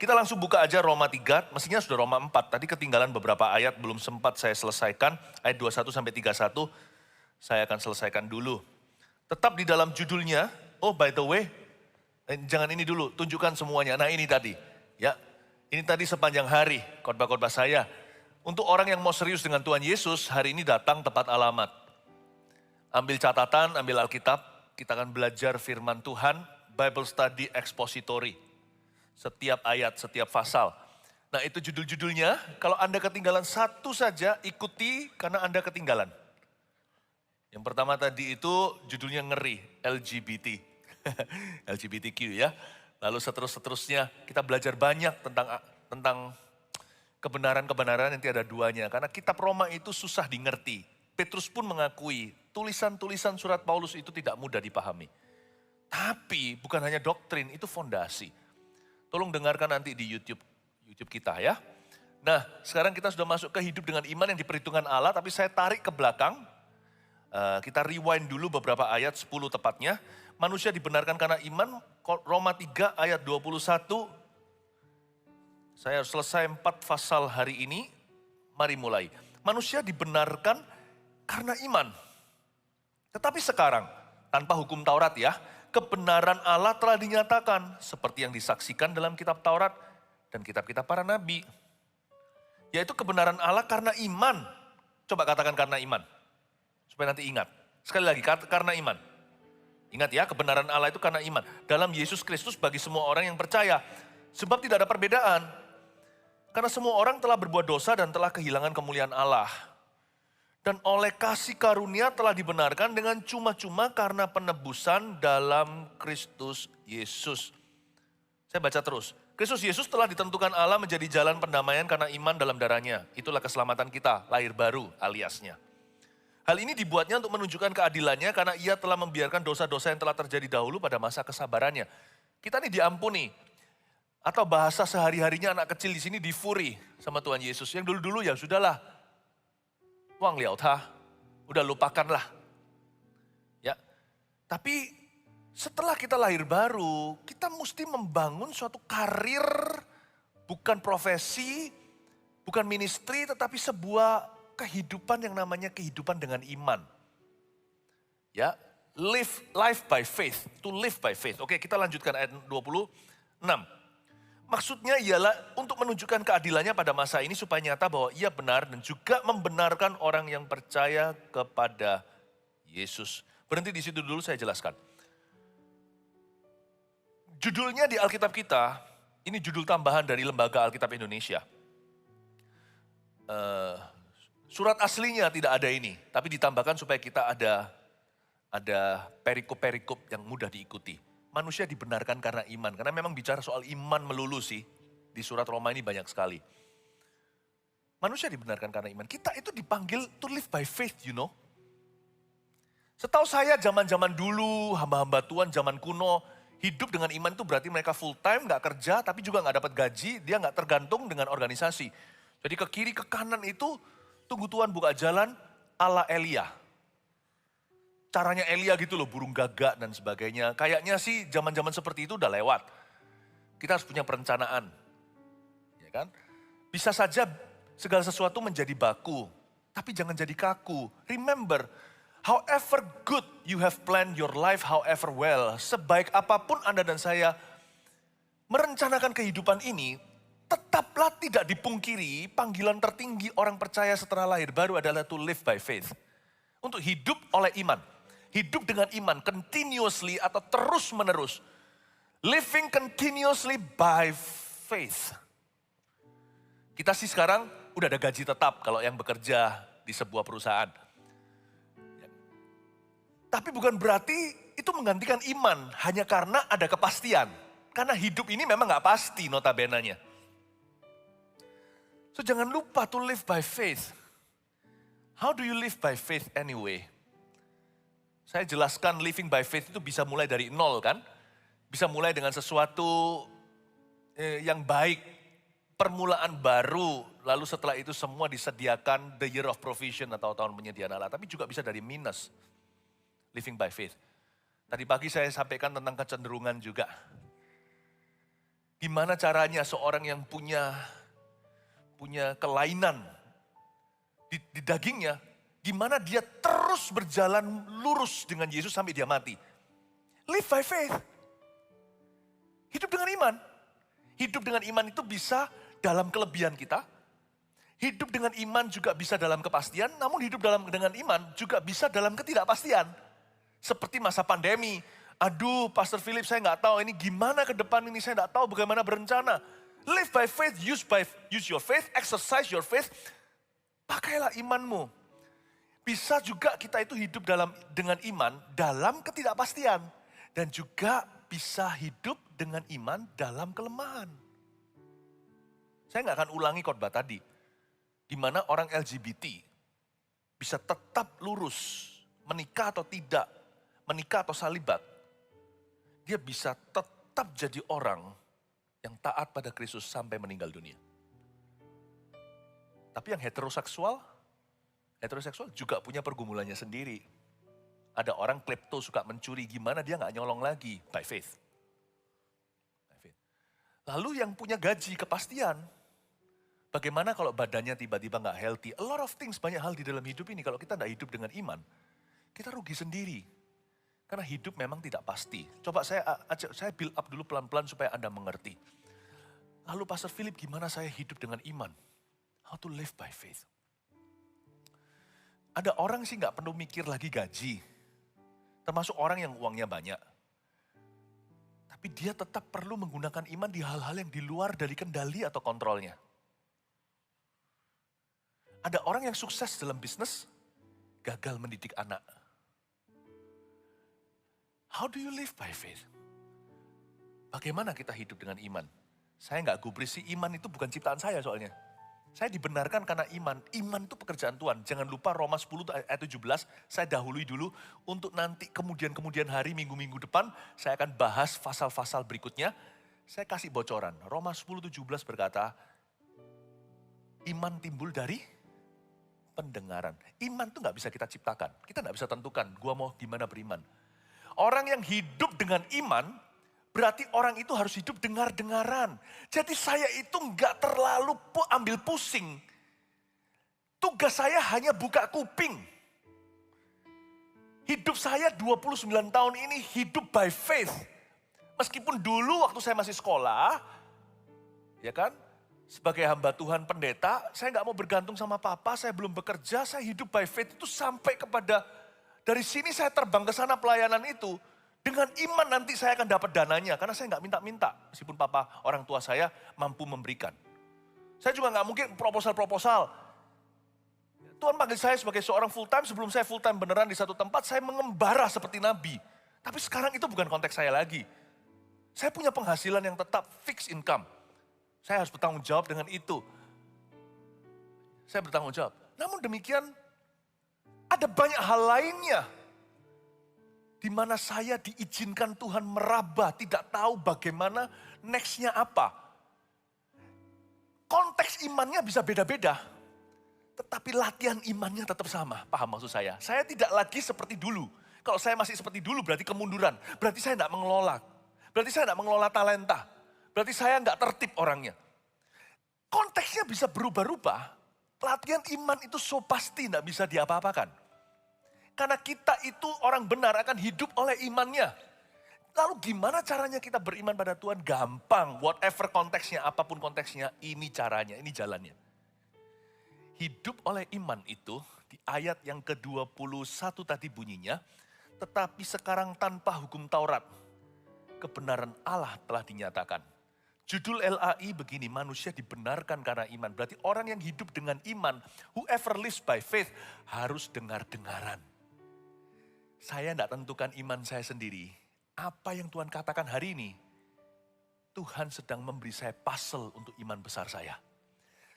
Kita langsung buka aja Roma 3, mestinya sudah Roma 4. Tadi ketinggalan beberapa ayat, belum sempat saya selesaikan. Ayat 21 sampai 31, saya akan selesaikan dulu. Tetap di dalam judulnya, oh by the way, jangan ini dulu, tunjukkan semuanya. Nah ini tadi, ya. Ini tadi sepanjang hari, khotbah-khotbah saya. Untuk orang yang mau serius dengan Tuhan Yesus, hari ini datang tepat alamat. Ambil catatan, ambil Alkitab, kita akan belajar firman Tuhan, Bible Study Expository. Setiap ayat, setiap pasal. Nah itu judul-judulnya, kalau Anda ketinggalan satu saja, ikuti karena Anda ketinggalan. Yang pertama tadi itu judulnya ngeri, LGBT. LGBTQ ya. Lalu seterusnya kita belajar banyak tentang kebenaran-kebenaran yang tiada duanya. Karena kitab Roma itu susah dimengerti. Petrus pun mengakui, tulisan-tulisan surat Paulus itu tidak mudah dipahami. Tapi bukan hanya doktrin, itu fondasi. Tolong dengarkan nanti di YouTube kita ya. Nah, sekarang kita sudah masuk ke hidup dengan iman yang diperhitungkan Allah, tapi saya tarik ke belakang. Kita rewind dulu beberapa ayat, 10 tepatnya. Manusia dibenarkan karena iman, Roma 3 ayat 21. Saya selesai 4 pasal hari ini, mari mulai. Manusia dibenarkan karena iman. Tetapi sekarang, tanpa hukum Taurat ya, kebenaran Allah telah dinyatakan seperti yang disaksikan dalam kitab Taurat dan kitab-kitab para nabi. Yaitu kebenaran Allah karena iman. Coba katakan karena iman. Supaya nanti ingat. Sekali lagi, karena iman. Ingat ya, kebenaran Allah itu karena iman. Dalam Yesus Kristus bagi semua orang yang percaya. Sebab tidak ada perbedaan. Karena semua orang telah berbuat dosa dan telah kehilangan kemuliaan Allah. Dan oleh kasih karunia telah dibenarkan dengan cuma-cuma karena penebusan dalam Kristus Yesus. Saya baca terus. Kristus Yesus telah ditentukan Allah menjadi jalan pendamaian karena iman dalam darahnya. Itulah keselamatan kita, lahir baru aliasnya. Hal ini dibuatnya untuk menunjukkan keadilannya karena ia telah membiarkan dosa-dosa yang telah terjadi dahulu pada masa kesabarannya. Kita ini diampuni. Atau bahasa sehari-harinya anak kecil di sini difuri sama Tuhan Yesus. Yang dulu-dulu ya sudahlah. Wang liao ta, udah lupakanlah. Ya. Tapi setelah kita lahir baru, kita mesti membangun suatu karir, bukan profesi, bukan ministry, tetapi sebuah kehidupan yang namanya kehidupan dengan iman. Ya, live by faith, to live by faith. Oke, kita lanjutkan ayat 26. Maksudnya ialah untuk menunjukkan keadilannya pada masa ini supaya nyata bahwa ia benar dan juga membenarkan orang yang percaya kepada Yesus. Berhenti di situ dulu, saya jelaskan. Judulnya di Alkitab kita, ini judul tambahan dari Lembaga Alkitab Indonesia. Surat aslinya tidak ada ini, tapi ditambahkan supaya kita ada perikop-perikop yang mudah diikuti. Manusia dibenarkan karena iman. Karena memang bicara soal iman melulu sih. Di surat Roma ini banyak sekali. Manusia dibenarkan karena iman. Kita itu dipanggil to live by faith, you know. Setahu saya zaman-zaman dulu, hamba-hamba Tuhan zaman kuno, hidup dengan iman itu berarti mereka full time, gak kerja, tapi juga gak dapat gaji, dia gak tergantung dengan organisasi. Jadi ke kiri, ke kanan itu, tunggu Tuhan buka jalan ala Elia. Caranya Elia gitu loh, burung gagak dan sebagainya. Kayaknya sih zaman-zaman seperti itu udah lewat. Kita harus punya perencanaan. Ya kan? Bisa saja segala sesuatu menjadi baku, tapi jangan jadi kaku. Remember, however good you have planned your life, however well, sebaik apapun Anda dan saya merencanakan kehidupan ini, tetaplah tidak dipungkiri panggilan tertinggi orang percaya setelah lahir baru adalah to live by faith. Untuk hidup oleh iman. Hidup dengan iman, continuously atau terus menerus. Living continuously by faith. Kita sih sekarang udah ada gaji tetap kalau yang bekerja di sebuah perusahaan. Tapi bukan berarti itu menggantikan iman hanya karena ada kepastian. Karena hidup ini memang gak pasti notabenanya. So jangan lupa to live by faith. How do you live by faith anyway? Saya jelaskan living by faith itu bisa mulai dari nol kan. Bisa mulai dengan sesuatu yang baik. Permulaan baru. Lalu setelah itu semua disediakan the year of provision atau tahun penyediaan Allah. Tapi juga bisa dari minus. Living by faith. Tadi pagi saya sampaikan tentang kecenderungan juga. Gimana caranya seorang yang punya kelainan di dagingnya, gimana dia terus berjalan lurus dengan Yesus sampai dia mati. Live by faith. Hidup dengan iman. Hidup dengan iman itu bisa dalam kelebihan kita. Hidup dengan iman juga bisa dalam kepastian, namun hidup dengan iman juga bisa dalam ketidakpastian. Seperti masa pandemi. Aduh, Pastor Philip, saya nggak tahu ini gimana ke depan ini, saya nggak tahu bagaimana berencana. Live by faith, use your faith, exercise your faith. Pakailah imanmu. Bisa juga kita itu hidup dengan iman dalam ketidakpastian. Dan juga bisa hidup dengan iman dalam kelemahan. Saya nggak akan ulangi khotbah tadi. Di mana orang LGBT bisa tetap lurus, menikah atau tidak, menikah atau salibat. Dia bisa tetap jadi orang yang taat pada Kristus sampai meninggal dunia. Tapi yang heteroseksual juga punya pergumulannya sendiri. Ada orang klepto suka mencuri, gimana dia nggak nyolong lagi? By faith. Lalu yang punya gaji, kepastian. Bagaimana kalau badannya tiba-tiba nggak healthy? A lot of things, banyak hal di dalam hidup ini. Kalau kita nggak hidup dengan iman, kita rugi sendiri. Karena hidup memang tidak pasti. Coba saya build up dulu pelan-pelan supaya Anda mengerti. Lalu Pastor Philip, gimana saya hidup dengan iman? How to live by faith. Ada orang sih nggak perlu mikir lagi gaji. Termasuk orang yang uangnya banyak. Tapi dia tetap perlu menggunakan iman di hal-hal yang di luar dari kendali atau kontrolnya. Ada orang yang sukses dalam bisnis, gagal mendidik anak. How do you live by faith? Bagaimana kita hidup dengan iman? Saya nggak gubris sih, iman itu bukan ciptaan saya soalnya. Saya dibenarkan karena iman. Iman itu pekerjaan Tuhan. Jangan lupa Roma 10 ayat 17, saya dahului dulu untuk nanti kemudian hari, minggu-minggu depan, saya akan bahas pasal-pasal berikutnya. Saya kasih bocoran. Roma 10:17 berkata, iman timbul dari pendengaran. Iman itu nggak bisa kita ciptakan. Kita nggak bisa tentukan, gua mau gimana beriman. Orang yang hidup dengan iman, berarti orang itu harus hidup dengar-dengaran. Jadi saya itu nggak terlalu ambil pusing. Tugas saya hanya buka kuping. Hidup saya 29 tahun ini hidup by faith. Meskipun dulu waktu saya masih sekolah, ya kan, sebagai hamba Tuhan pendeta, saya nggak mau bergantung sama papa, saya belum bekerja, saya hidup by faith itu sampai kepada, dari sini saya terbang ke sana pelayanan itu, dengan iman nanti saya akan dapat dananya, karena saya nggak minta-minta, meskipun papa orang tua saya mampu memberikan. Saya juga nggak mungkin proposal-proposal. Tuhan panggil saya sebagai seorang full time, sebelum saya full time beneran di satu tempat, saya mengembara seperti nabi. Tapi sekarang itu bukan konteks saya lagi. Saya punya penghasilan yang tetap fixed income. Saya harus bertanggung jawab dengan itu. Saya bertanggung jawab. Namun demikian, ada banyak hal lainnya. Di mana saya diizinkan Tuhan meraba, tidak tahu bagaimana nextnya apa. Konteks imannya bisa beda-beda. Tetapi latihan imannya tetap sama, paham maksud saya? Saya tidak lagi seperti dulu. Kalau saya masih seperti dulu berarti kemunduran. Berarti saya tidak mengelola. Berarti saya tidak mengelola talenta. Berarti saya nggak tertib orangnya. Konteksnya bisa berubah-ubah. Latihan iman itu so pasti nggak bisa diapa-apakan. Karena kita itu orang benar akan hidup oleh imannya. Lalu gimana caranya kita beriman pada Tuhan? Gampang, whatever konteksnya, apapun konteksnya, ini caranya, ini jalannya. Hidup oleh iman itu, di ayat yang ke-21 tadi bunyinya, tetapi sekarang tanpa hukum Taurat, kebenaran Allah telah dinyatakan. Judul LAI begini, manusia dibenarkan karena iman. Berarti orang yang hidup dengan iman, whoever lives by faith, harus dengar-dengaran. Saya tidak tentukan iman saya sendiri. Apa yang Tuhan katakan hari ini, Tuhan sedang memberi saya puzzle untuk iman besar saya.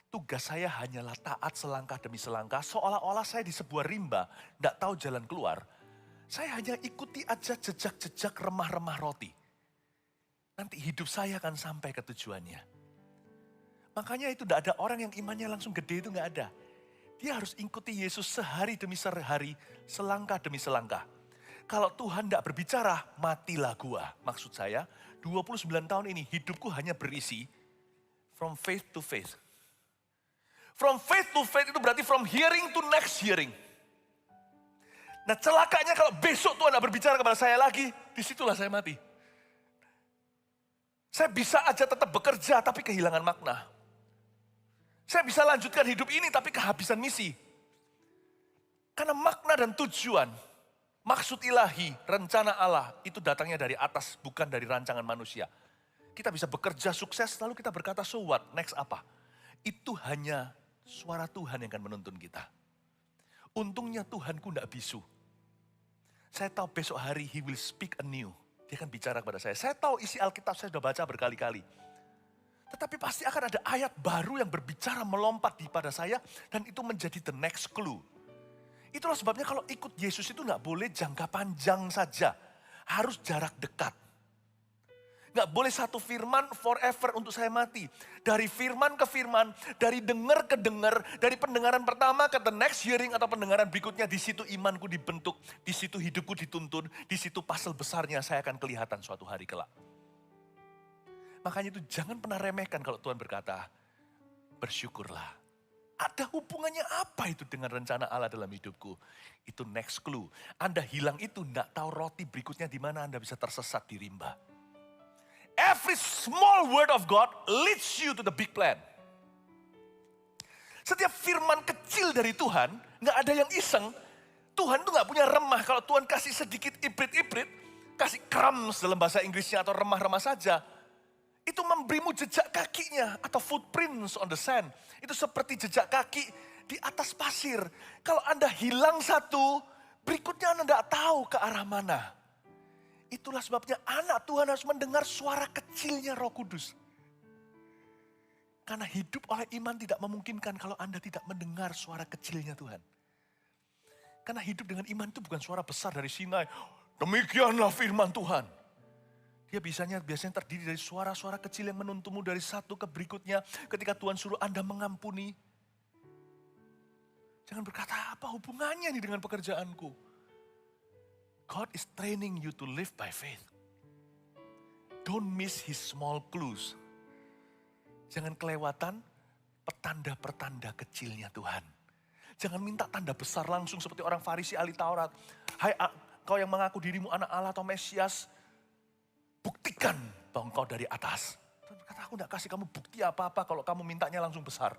Tugas saya hanyalah taat selangkah demi selangkah, seolah-olah saya di sebuah rimba, tidak tahu jalan keluar. Saya hanya ikuti aja jejak-jejak remah-remah roti. Nanti hidup saya akan sampai ke tujuannya. Makanya itu tidak ada orang yang imannya langsung gede, itu nggak ada. Dia harus ikuti Yesus sehari demi sehari, selangkah demi selangkah. Kalau Tuhan tidak berbicara, matilah gua. Maksud saya, 29 tahun ini hidupku hanya berisi from faith to faith. From faith to faith itu berarti from hearing to next hearing. Nah celakanya kalau besok Tuhan tidak berbicara kepada saya lagi, disitulah saya mati. Saya bisa aja tetap bekerja tapi kehilangan makna. Saya bisa lanjutkan hidup ini tapi kehabisan misi. Karena makna dan tujuan, maksud ilahi, rencana Allah itu datangnya dari atas, bukan dari rancangan manusia. Kita bisa bekerja sukses lalu kita berkata so what, next apa? Itu hanya suara Tuhan yang akan menuntun kita. Untungnya Tuhanku tidak bisu. Saya tahu besok hari He will speak anew. Dia akan bicara kepada saya. Saya tahu isi Alkitab saya sudah baca berkali-kali. Tetapi pasti akan ada ayat baru yang berbicara melompat di pada saya. Dan itu menjadi the next clue. Itulah sebabnya kalau ikut Yesus itu nggak boleh jangka panjang saja. Harus jarak dekat. Nggak boleh satu firman forever untuk saya mati. Dari firman ke firman, dari dengar ke dengar, dari pendengaran pertama ke the next hearing atau pendengaran berikutnya, di situ imanku dibentuk, di situ hidupku dituntun, di situ pasal besarnya saya akan kelihatan suatu hari kelak. Makanya itu jangan pernah remehkan kalau Tuhan berkata, bersyukurlah. Ada hubungannya apa itu dengan rencana Allah dalam hidupku? Itu next clue. Anda hilang itu, enggak tahu roti berikutnya di mana Anda bisa tersesat di rimba. Every small word of God leads you to the big plan. Setiap firman kecil dari Tuhan, nggak ada yang iseng. Tuhan tuh nggak punya remah. Kalau Tuhan kasih sedikit ibrit-ibrit, kasih crumbs dalam bahasa Inggrisnya atau remah-remah saja, itu memberimu jejak kakinya atau footprints on the sand. Itu seperti jejak kaki di atas pasir. Kalau Anda hilang satu, berikutnya Anda nggak tahu ke arah mana. Itulah sebabnya anak Tuhan harus mendengar suara kecilnya Roh Kudus. Karena hidup oleh iman tidak memungkinkan kalau Anda tidak mendengar suara kecilnya Tuhan. Karena hidup dengan iman itu bukan suara besar dari Sinai. Demikianlah firman Tuhan. Dia biasanya terdiri dari suara-suara kecil yang menuntunmu dari satu ke berikutnya. Ketika Tuhan suruh Anda mengampuni. Jangan berkata, apa hubungannya nih dengan pekerjaanku? God is training you to live by faith. Don't miss his small clues. Jangan kelewatan petanda-petanda kecilnya Tuhan. Jangan minta tanda besar langsung seperti orang Farisi ahli Taurat. Hai kau yang mengaku dirimu anak Allah atau Mesias, buktikan bahwa engkau dari atas. Tuhan berkata, aku tidak kasih kamu bukti apa-apa kalau kamu mintanya langsung besar.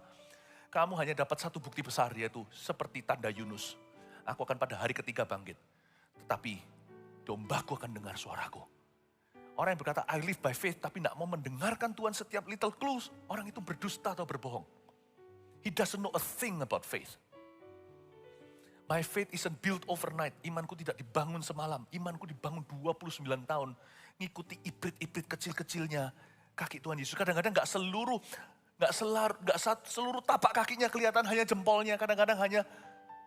Kamu hanya dapat satu bukti besar, yaitu seperti tanda Yunus. Aku akan pada hari ketiga bangkit. Tetapi dombaku akan dengar suaraku. Orang yang berkata, I live by faith, tapi tidak mau mendengarkan Tuhan setiap little clues. Orang itu berdusta atau berbohong. He doesn't know a thing about faith. My faith isn't built overnight. Imanku tidak dibangun semalam. Imanku dibangun 29 tahun. Ngikuti ibrit-ibrit kecil-kecilnya kaki Tuhan Yesus. Kadang-kadang gak seluruh tapak kakinya kelihatan, hanya jempolnya. Kadang-kadang hanya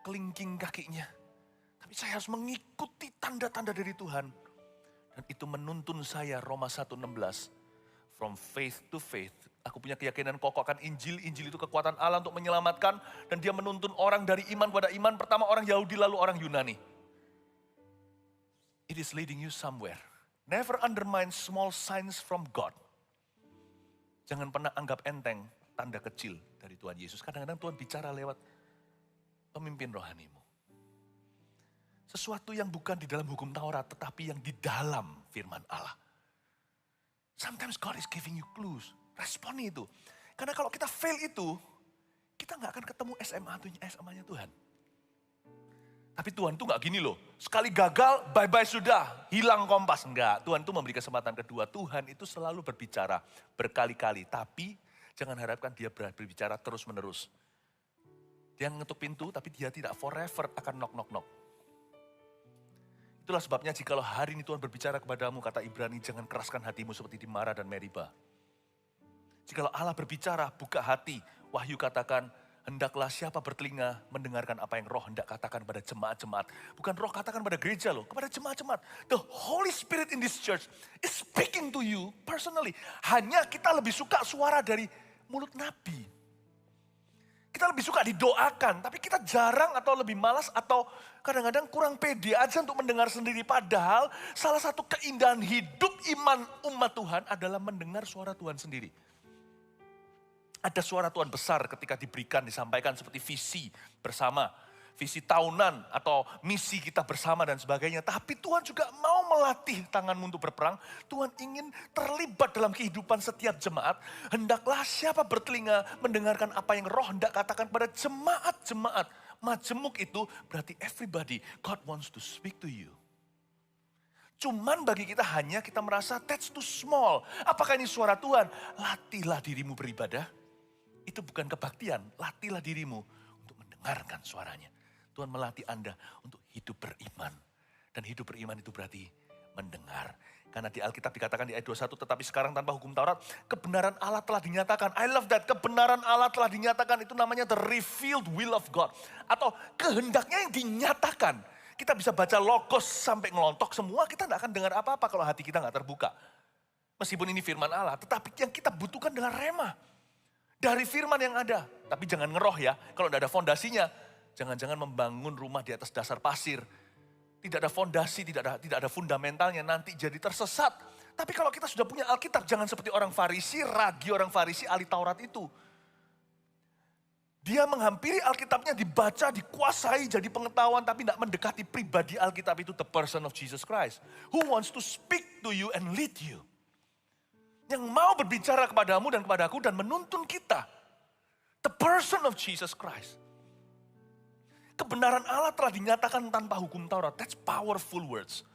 kelingking kakinya. Tapi saya harus mengikuti tanda-tanda dari Tuhan. Dan itu menuntun saya, Roma 1:16. From faith to faith. Aku punya keyakinan kokoh akan Injil. Injil itu kekuatan Allah untuk menyelamatkan. Dan dia menuntun orang dari iman pada iman. Pertama orang Yahudi, lalu orang Yunani. It is leading you somewhere. Never undermine small signs from God. Jangan pernah anggap enteng tanda kecil dari Tuhan Yesus. Kadang-kadang Tuhan bicara lewat pemimpin rohanimu. Sesuatu yang bukan di dalam hukum Taurat, tetapi yang di dalam firman Allah. Sometimes God is giving you clues. Responi itu. Karena kalau kita fail itu, kita gak akan ketemu SMA-nya Tuhan. Tapi Tuhan tuh gak gini loh. Sekali gagal, bye-bye sudah. Hilang kompas. Enggak, Tuhan tuh memberi kesempatan kedua. Tuhan itu selalu berbicara berkali-kali. Tapi jangan harapkan dia berbicara terus-menerus. Dia ngetuk pintu, tapi dia tidak forever akan knock-knock-knock. Itulah sebabnya jikalau hari ini Tuhan berbicara kepadamu, kata Ibrani, jangan keraskan hatimu seperti di Mara dan Meriba. Jikalau Allah berbicara, buka hati. Wahyu katakan, hendaklah siapa bertelinga mendengarkan apa yang roh hendak katakan pada jemaat-jemaat. Bukan roh katakan pada gereja loh, kepada jemaat-jemaat. The Holy Spirit in this church is speaking to you personally. Hanya kita lebih suka suara dari mulut Nabi. Kita lebih suka didoakan, tapi kita jarang atau lebih malas atau kadang-kadang kurang pede aja untuk mendengar sendiri. Padahal salah satu keindahan hidup iman umat Tuhan adalah mendengar suara Tuhan sendiri. Ada suara Tuhan besar ketika diberikan, disampaikan seperti visi bersama. Visi tahunan atau misi kita bersama dan sebagainya. Tapi Tuhan juga mau melatih tanganmu untuk berperang. Tuhan ingin terlibat dalam kehidupan setiap jemaat. Hendaklah siapa bertelinga mendengarkan apa yang roh hendak katakan pada jemaat-jemaat. Majemuk itu berarti everybody. God wants to speak to you. Cuman bagi kita hanya kita merasa that's too small. Apakah ini suara Tuhan? Latihlah dirimu beribadah. Itu bukan kebaktian. Latihlah dirimu untuk mendengarkan suaranya. Tuhan melatih Anda untuk hidup beriman. Dan hidup beriman itu berarti mendengar. Karena di Alkitab dikatakan di ayat 21, tetapi sekarang tanpa hukum Taurat, kebenaran Allah telah dinyatakan. I love that, kebenaran Allah telah dinyatakan. Itu namanya the revealed will of God. Atau kehendaknya yang dinyatakan. Kita bisa baca logos sampai ngelontok semua, kita tidak akan dengar apa-apa kalau hati kita nggak terbuka. Meskipun ini firman Allah, tetapi yang kita butuhkan adalah rema. Dari firman yang ada. Tapi jangan ngeroh ya, kalau tidak ada fondasinya. Jangan-jangan membangun rumah di atas dasar pasir. Tidak ada fondasi, tidak ada fundamentalnya, nanti jadi tersesat. Tapi kalau kita sudah punya Alkitab, jangan seperti orang Farisi, ragi orang Farisi, ahli Taurat itu. Dia menghampiri Alkitabnya, dibaca, dikuasai, jadi pengetahuan, tapi tidak mendekati pribadi Alkitab itu, the person of Jesus Christ. Who wants to speak to you and lead you. Yang mau berbicara kepadamu dan kepadaku dan menuntun kita. The person of Jesus Christ. Kebenaran Allah telah dinyatakan tanpa hukum Taurat. That's powerful words.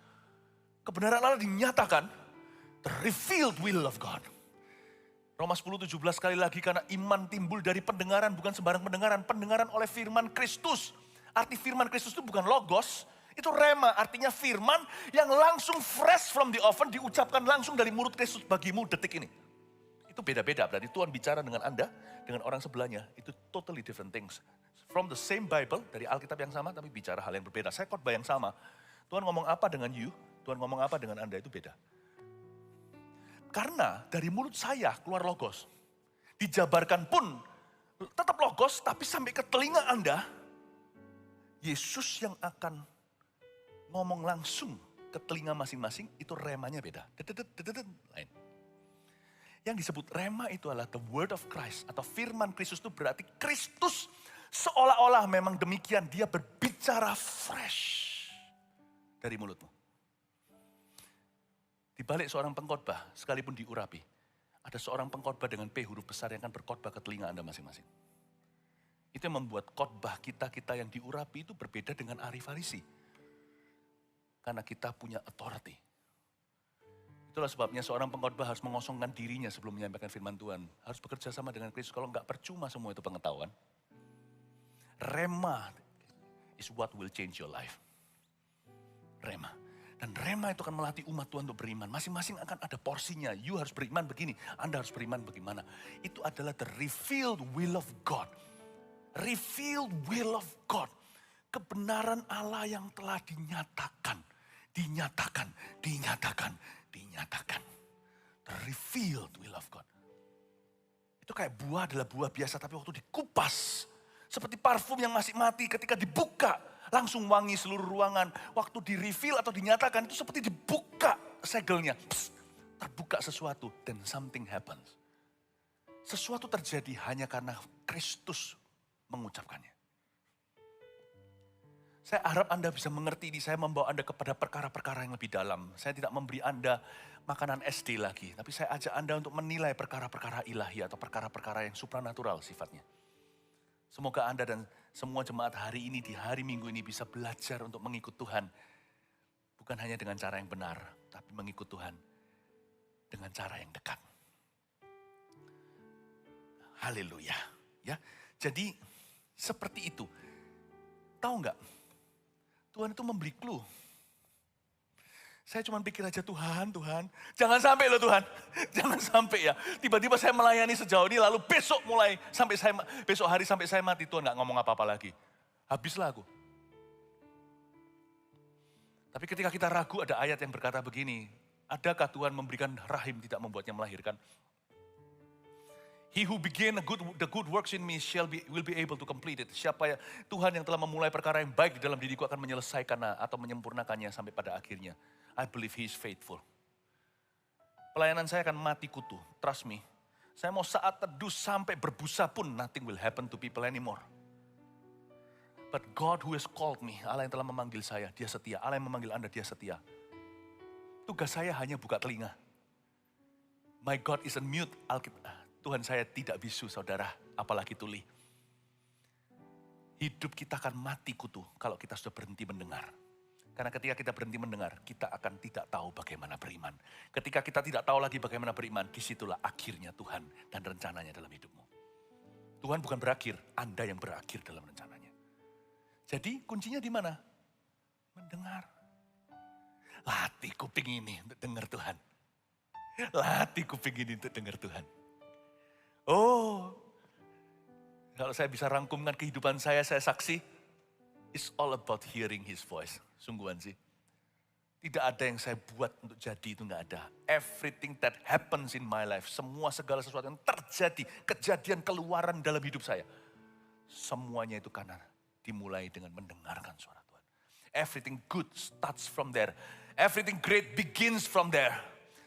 Kebenaran Allah dinyatakan, the revealed will of God. Roma 10:17 sekali lagi, karena iman timbul dari pendengaran, bukan sembarang pendengaran. Pendengaran oleh firman Kristus. Arti firman Kristus itu bukan logos, itu rema, artinya firman yang langsung fresh from the oven, diucapkan langsung dari mulut Kristus bagimu detik ini. Itu beda-beda, berarti Tuhan bicara dengan Anda, dengan orang sebelahnya, itu totally different things. From the same Bible, dari Alkitab yang sama, tapi bicara hal yang berbeda. Saya khotbah yang sama. Tuhan ngomong apa dengan you, Tuhan ngomong apa dengan Anda, itu beda. Karena dari mulut saya keluar logos. Dijabarkan pun tetap logos, tapi sampai ke telinga Anda, Yesus yang akan ngomong langsung ke telinga masing-masing, itu remanya beda. Lain. Yang disebut rema itu adalah the word of Christ, atau firman Kristus itu berarti Kristus seolah-olah memang demikian, dia berbicara fresh dari mulutmu. Di balik seorang pengkhotbah, sekalipun diurapi, ada seorang pengkhotbah dengan P huruf besar yang akan berkhotbah ke telinga Anda masing-masing. Itu yang membuat khotbah kita yang diurapi itu berbeda dengan ahli Farisi. Karena kita punya authority. Itulah sebabnya seorang pengkhotbah harus mengosongkan dirinya sebelum menyampaikan firman Tuhan. Harus bekerja sama dengan Kristus, kalau enggak percuma semua itu pengetahuan. Rema is what will change your life. Rema. Dan rema itu akan melatih umat Tuhan untuk beriman. Masing-masing akan ada porsinya. You harus beriman begini, Anda harus beriman bagaimana. Itu adalah the revealed will of God. Revealed will of God. Kebenaran Allah yang telah dinyatakan. Dinyatakan. The revealed will of God. Itu kayak buah adalah buah biasa, tapi waktu dikupas. Seperti parfum yang masih mati ketika dibuka. Langsung wangi seluruh ruangan. Waktu di-reveal atau dinyatakan itu seperti dibuka segelnya. Psst, terbuka sesuatu dan something happens. Sesuatu terjadi hanya karena Kristus mengucapkannya. Saya harap Anda bisa mengerti ini, saya membawa Anda kepada perkara-perkara yang lebih dalam. Saya tidak memberi Anda makanan SD lagi, tapi saya ajak Anda untuk menilai perkara-perkara ilahi atau perkara-perkara yang supranatural sifatnya. Semoga Anda dan semua jemaat hari ini, di hari Minggu ini bisa belajar untuk mengikut Tuhan. Bukan hanya dengan cara yang benar, tapi mengikut Tuhan dengan cara yang dekat. Haleluya. Ya, jadi seperti itu. Tahu nggak? Tuhan itu memberi clue. Saya cuma pikir aja Tuhan, jangan sampai loh Tuhan. Jangan sampai ya. Tiba-tiba saya melayani sejauh ini lalu besok hari sampai saya mati Tuhan nggak ngomong apa-apa lagi. Habislah aku. Tapi ketika kita ragu ada ayat yang berkata begini. Adakah Tuhan memberikan rahim tidak membuatnya melahirkan? He who began the good works in me will be able to complete it. Siapa ya Tuhan yang telah memulai perkara yang baik di dalam diriku akan menyelesaikan atau menyempurnakannya sampai pada akhirnya. I believe he is faithful. Pelayanan saya akan mati kutu, trust me. Saya mau saat teduh sampai berbusa pun nothing will happen to people anymore. But God who has called me, Allah yang telah memanggil saya, dia setia. Allah yang memanggil Anda, dia setia. Tugas saya hanya buka telinga. My God is a mute. Tuhan saya tidak bisu saudara, apalagi tuli. Hidup kita akan mati kutu kalau kita sudah berhenti mendengar. Karena ketika kita berhenti mendengar, kita akan tidak tahu bagaimana beriman. Ketika kita tidak tahu lagi bagaimana beriman, disitulah akhirnya Tuhan dan rencananya dalam hidupmu. Tuhan bukan berakhir, Anda yang berakhir dalam rencananya. Jadi kuncinya di mana? Mendengar. Latih kuping ini untuk dengar Tuhan. Latih kuping ini untuk dengar Tuhan. Oh, kalau saya bisa rangkumkan kehidupan saya saksi, it's all about hearing his voice. Sungguhan sih. Tidak ada yang saya buat untuk jadi, itu gak ada. Everything that happens in my life, segala sesuatu yang terjadi, kejadian keluaran dalam hidup saya. Semuanya itu karena dimulai dengan mendengarkan suara Tuhan. Everything good starts from there. Everything great begins from there.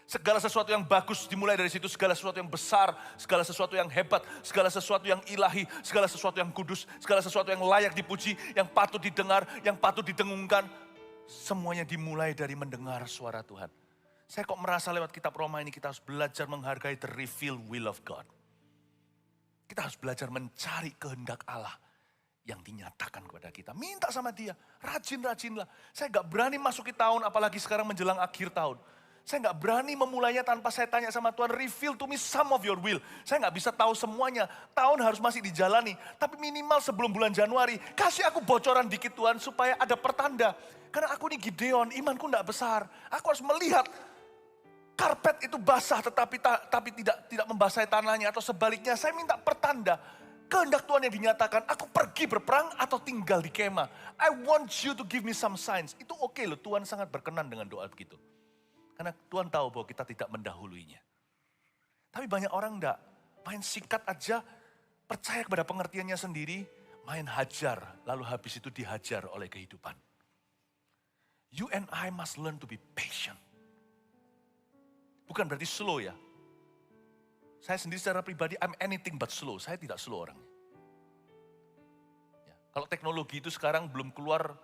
Segala sesuatu yang bagus dimulai dari situ, segala sesuatu yang besar, segala sesuatu yang hebat, segala sesuatu yang ilahi, segala sesuatu yang kudus, segala sesuatu yang layak dipuji, yang patut didengar, yang patut didengungkan. Semuanya dimulai dari mendengar suara Tuhan. Saya kok merasa lewat kitab Roma ini kita harus belajar menghargai the revealed will of God. Kita harus belajar mencari kehendak Allah yang dinyatakan kepada kita. Minta sama dia, rajin-rajinlah. Saya gak berani masuki tahun, apalagi sekarang menjelang akhir tahun. Saya gak berani memulainya tanpa saya tanya sama Tuhan, reveal to me some of your will. Saya gak bisa tahu semuanya, tahun harus masih dijalani. Tapi minimal sebelum bulan Januari, kasih aku bocoran dikit Tuhan supaya ada pertanda. Karena aku ini Gideon, imanku gak besar. Aku harus melihat karpet itu basah tetapi tidak membasahi tanahnya. Atau sebaliknya, saya minta pertanda. Kehendak Tuhan yang dinyatakan, aku pergi berperang atau tinggal di kemah. I want you to give me some signs. Itu oke loh, Tuhan sangat berkenan dengan doa begitu. Karena Tuhan tahu bahwa kita tidak mendahuluinya. Tapi banyak orang enggak, main sikat aja, percaya kepada pengertiannya sendiri, main hajar, lalu habis itu dihajar oleh kehidupan. You and I must learn to be patient. Bukan berarti slow ya. Saya sendiri secara pribadi, I'm anything but slow. Saya tidak slow orangnya. Ya, kalau teknologi itu sekarang belum keluar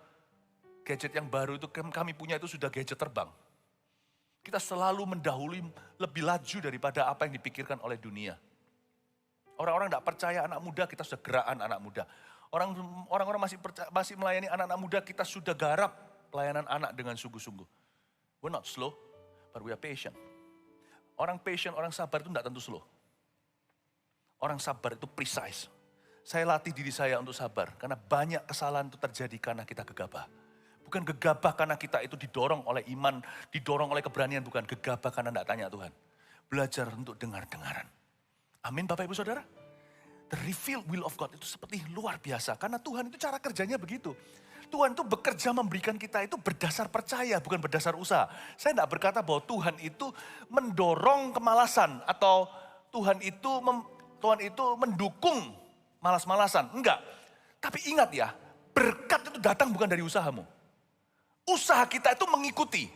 gadget yang baru itu, kami punya itu sudah gadget terbang. Kita selalu mendahului lebih laju daripada apa yang dipikirkan oleh dunia. Orang-orang tidak percaya anak muda, kita sudah gerakan anak muda. Orang-orang masih melayani anak-anak muda, kita sudah garap pelayanan anak dengan sungguh-sungguh. We're not slow, but we are patient. Orang patient, orang sabar itu tidak tentu slow. Orang sabar itu precise. Saya latih diri saya untuk sabar, karena banyak kesalahan itu terjadi karena kita gegabah. Bukan gegabah karena kita itu didorong oleh iman, didorong oleh keberanian, bukan gegabah karena tidak tanya Tuhan. Belajar untuk dengar-dengaran. Amin Bapak Ibu Saudara. The revealed will of God itu seperti luar biasa. Karena Tuhan itu cara kerjanya begitu. Tuhan itu bekerja memberikan kita itu berdasar percaya, bukan berdasar usaha. Saya tidak berkata bahwa Tuhan itu mendorong kemalasan atau Tuhan itu mendukung malas-malasan. Enggak. Tapi ingat ya, berkat itu datang bukan dari usahamu. Usaha kita itu mengikuti.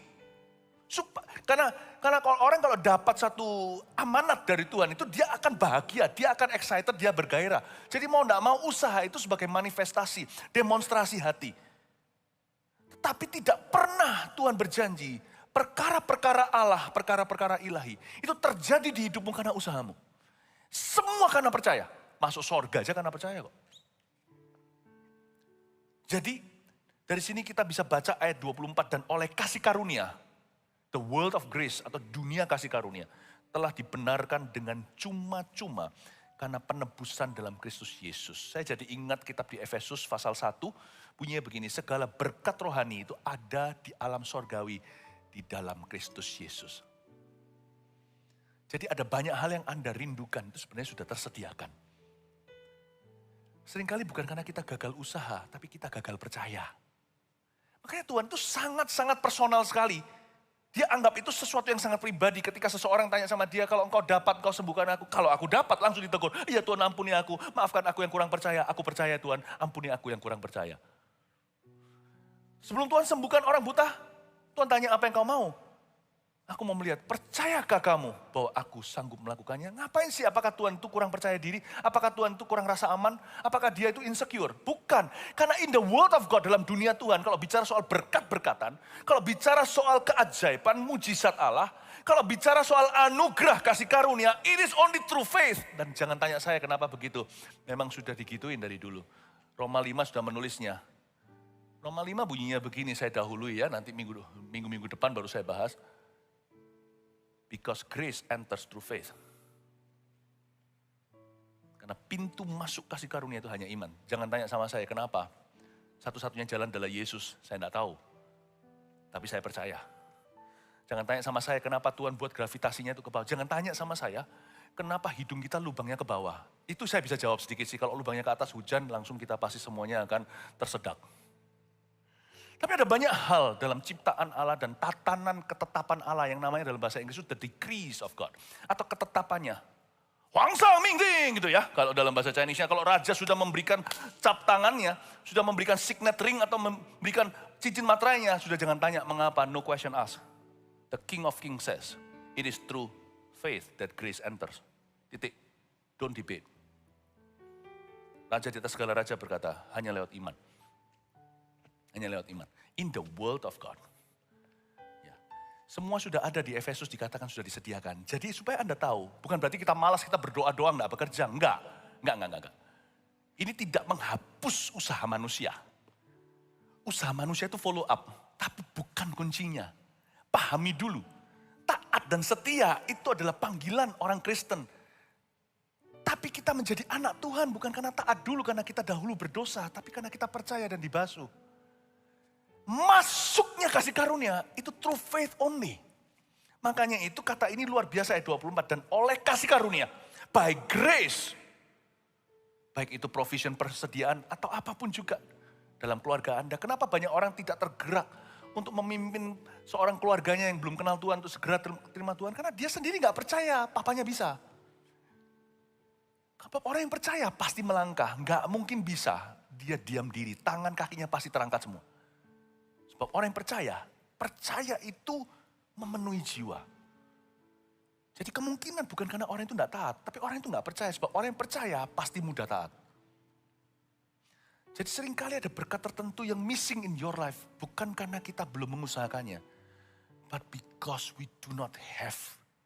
Karena kalau dapat satu amanat dari Tuhan itu dia akan bahagia, dia akan excited, dia bergairah. Jadi mau tidak mau usaha itu sebagai manifestasi, demonstrasi hati. Tetapi tidak pernah Tuhan berjanji perkara-perkara Allah, perkara-perkara ilahi itu terjadi di hidupmu karena usahamu. Semua karena percaya. Masuk sorga aja karena percaya kok. Jadi dari sini kita bisa baca ayat 24, dan oleh kasih karunia, the world of grace atau dunia kasih karunia, telah dibenarkan dengan cuma-cuma karena penebusan dalam Kristus Yesus. Saya jadi ingat kitab di Efesus pasal 1, bunyinya begini, segala berkat rohani itu ada di alam sorgawi, di dalam Kristus Yesus. Jadi ada banyak hal yang Anda rindukan, itu sebenarnya sudah tersediakan. Seringkali bukan karena kita gagal usaha, tapi kita gagal percaya. Makanya Tuhan itu sangat-sangat personal sekali Dia anggap itu sesuatu yang sangat pribadi. Ketika seseorang tanya sama dia, kalau engkau dapat, engkau sembuhkan aku. Kalau aku dapat, langsung ditegur. Iya Tuhan, ampuni aku. Maafkan aku yang kurang percaya. Aku percaya Tuhan, ampuni aku yang kurang percaya. Sebelum Tuhan sembuhkan orang buta, Tuhan tanya apa yang kau mau. Aku mau melihat, percayakah kamu bahwa aku sanggup melakukannya? Ngapain sih? Apakah Tuhan itu kurang percaya diri? Apakah Tuhan itu kurang rasa aman? Apakah dia itu insecure? Bukan. Karena in the world of God, dalam dunia Tuhan, kalau bicara soal berkat-berkatan, kalau bicara soal keajaiban, mujizat Allah, kalau bicara soal anugerah kasih karunia, it is only through faith. Dan jangan tanya saya kenapa begitu. Memang sudah digituin dari dulu. Roma 5 sudah menulisnya. Roma 5 bunyinya begini, saya dahului ya, nanti minggu-minggu depan baru saya bahas. Because grace enters through faith. Karena pintu masuk kasih karunia itu hanya iman. Jangan tanya sama saya, kenapa? Satu-satunya jalan adalah Yesus, saya tidak tahu. Tapi saya percaya. Jangan tanya sama saya, kenapa Tuhan buat gravitasinya itu ke bawah. Jangan tanya sama saya, kenapa hidung kita lubangnya ke bawah. Itu saya bisa jawab sedikit sih, kalau lubangnya ke atas hujan, langsung kita pasti semuanya akan tersedak. Tapi ada banyak hal dalam ciptaan Allah dan tatanan ketetapan Allah yang namanya dalam bahasa Inggris itu the decrees of God. Atau ketetapannya. Huang Shao Ming Ding gitu ya. Kalau dalam bahasa Chinese-nya, kalau raja sudah memberikan cap tangannya, sudah memberikan signet ring atau memberikan cincin materainya, sudah jangan tanya mengapa, no question asked. The King of Kings says, it is through faith that grace enters. Titik. Don't debate. Raja di atas segala raja berkata, hanya lewat iman. Hanya lewat iman. In the world of God. Ya. Semua sudah ada di Efesus dikatakan sudah disediakan. Jadi supaya Anda tahu, bukan berarti kita malas, kita berdoa doang, enggak bekerja. Enggak. Ini tidak menghapus usaha manusia. Usaha manusia itu follow up. Tapi bukan kuncinya. Pahami dulu. Taat dan setia itu adalah panggilan orang Kristen. Tapi kita menjadi anak Tuhan bukan karena taat dulu, karena kita dahulu berdosa. Tapi karena kita percaya dan dibasuh. Masuknya kasih karunia itu through faith only. Makanya itu kata ini luar biasa ayat 24. Dan oleh kasih karunia, by grace. Baik itu provision, persediaan atau apapun juga dalam keluarga Anda. Kenapa banyak orang tidak tergerak untuk memimpin seorang keluarganya yang belum kenal Tuhan untuk segera terima Tuhan. Karena dia sendiri gak percaya papanya bisa. Kalau orang yang percaya pasti melangkah. Gak mungkin bisa. Dia diam diri, tangan kakinya pasti terangkat semua. Sebab orang yang percaya itu memenuhi jiwa. Jadi kemungkinan bukan karena orang itu tidak taat, tapi orang itu tidak percaya. Sebab orang yang percaya pasti mudah taat. Jadi seringkali ada berkat tertentu yang missing in your life. Bukan karena kita belum mengusahakannya. But because we do not have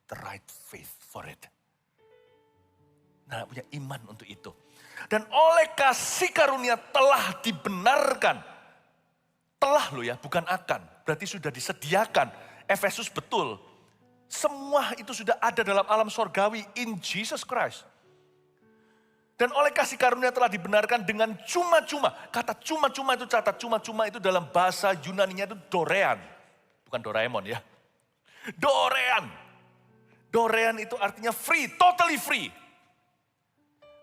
the right faith for it. Nah, punya iman untuk itu. Dan oleh kasih karunia telah dibenarkan. Telah loh ya, bukan akan. Berarti sudah disediakan. Efesus betul. Semua itu sudah ada dalam alam sorgawi in Jesus Christ. Dan oleh kasih karunia telah dibenarkan dengan cuma-cuma. Kata cuma-cuma itu catat. Cuma-cuma itu dalam bahasa Yunaninya itu dorean. Bukan Doraemon ya. Dorean. Dorean itu artinya free, totally free.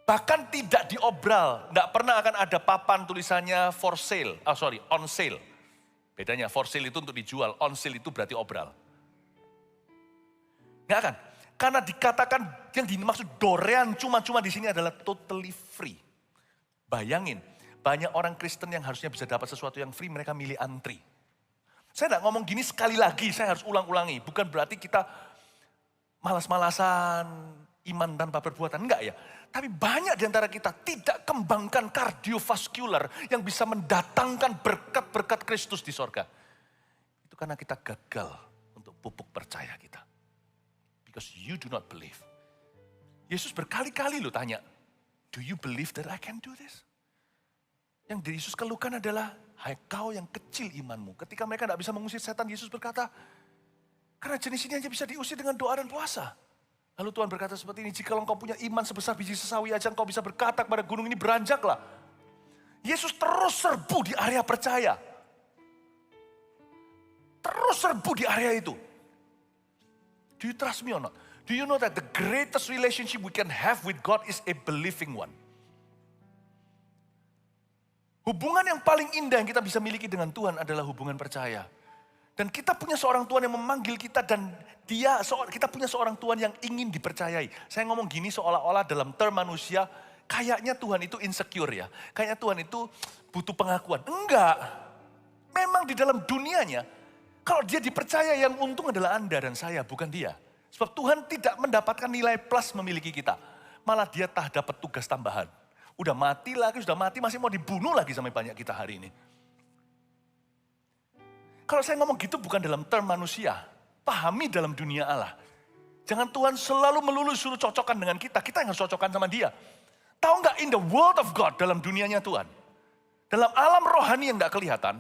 Bahkan tidak diobral. Tidak pernah akan ada papan tulisannya for sale. On sale. Bedanya for sale itu untuk dijual, on sale itu berarti obral. Enggak kan? Karena dikatakan yang dimaksud dorean cuma-cuma di sini adalah totally free. Bayangin, banyak orang Kristen yang harusnya bisa dapat sesuatu yang free, mereka milih antri. Saya enggak ngomong gini sekali lagi, saya harus ulang-ulangi. Bukan berarti kita malas-malasan, iman tanpa perbuatan, enggak ya. Tapi banyak di antara kita tidak kembangkan kardiovaskular yang bisa mendatangkan berkat-berkat Kristus di sorga. Itu karena kita gagal untuk pupuk percaya kita. Because you do not believe. Yesus berkali-kali lo tanya, do you believe that I can do this? Yang Yesus keluhkan adalah, hai kau yang kecil imanmu. Ketika mereka tidak bisa mengusir setan, Yesus berkata, karena jenis ini hanya bisa diusir dengan doa dan puasa. Lalu Tuhan berkata seperti ini, jika engkau punya iman sebesar biji sesawi aja, engkau bisa berkata kepada gunung ini beranjaklah. Yesus terus serbu di area percaya. Terus serbu di area itu. Do you trust me or not? Do you know that the greatest relationship we can have with God is a believing one? Hubungan yang paling indah yang kita bisa miliki dengan Tuhan adalah hubungan percaya. Dan kita punya seorang Tuhan yang memanggil kita dan kita punya seorang Tuhan yang ingin dipercayai. Saya ngomong gini seolah-olah dalam term manusia, kayaknya Tuhan itu insecure ya. Kayaknya Tuhan itu butuh pengakuan. Enggak. Memang di dalam dunianya, kalau dia dipercaya yang untung adalah Anda dan saya, bukan dia. Sebab Tuhan tidak mendapatkan nilai plus memiliki kita. Malah dia dapat tugas tambahan. Udah mati lagi, sudah mati masih mau dibunuh lagi sama banyak kita hari ini. Kalau saya ngomong gitu bukan dalam term manusia, pahami dalam dunia Allah. Jangan Tuhan selalu melulu suruh cocokkan dengan kita yang harus cocokkan sama dia. Tahu nggak in the world of God, dalam dunianya Tuhan. Dalam alam rohani yang nggak kelihatan,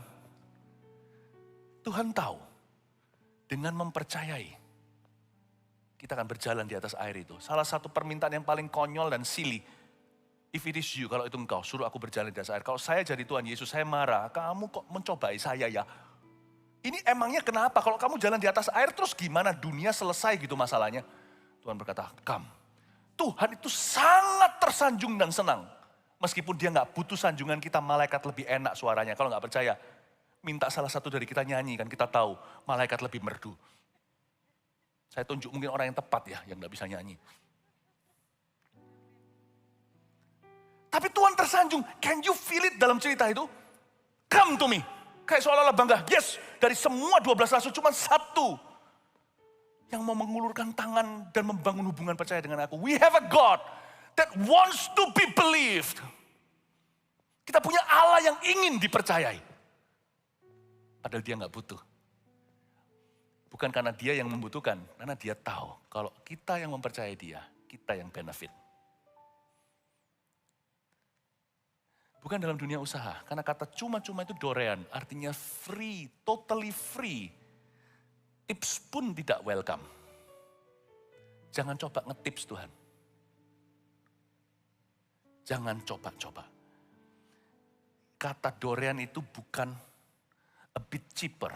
Tuhan tahu dengan mempercayai. Kita akan berjalan di atas air itu. Salah satu permintaan yang paling konyol dan silly. If it is you, kalau itu engkau, suruh aku berjalan di atas air. Kalau saya jadi Tuhan Yesus, saya marah. Kamu kok mencobai saya ya? Ini emangnya kenapa? Kalau kamu jalan di atas air terus gimana dunia selesai gitu masalahnya? Tuhan berkata, come. Tuhan itu sangat tersanjung dan senang. Meskipun dia nggak butuh sanjungan kita, malaikat lebih enak suaranya. Kalau nggak percaya, minta salah satu dari kita nyanyi, kan kita tahu malaikat lebih merdu. Saya tunjuk mungkin orang yang tepat ya, yang nggak bisa nyanyi. Tapi Tuhan tersanjung, can you feel it dalam cerita itu? Come to me. Kayak seolah-olah bangga, yes, dari semua 12 rasul cuma satu yang mau mengulurkan tangan dan membangun hubungan percaya dengan aku. We have a God that wants to be believed. Kita punya Allah yang ingin dipercayai. Padahal dia nggak butuh. Bukan karena dia yang membutuhkan, karena dia tahu kalau kita yang mempercayai dia, kita yang benefit. Bukan dalam dunia usaha, karena kata cuma-cuma itu dorean, artinya free, totally free. Tips pun tidak welcome. Jangan coba ngetips Tuhan. Jangan coba-coba. Kata dorean itu bukan a bit cheaper.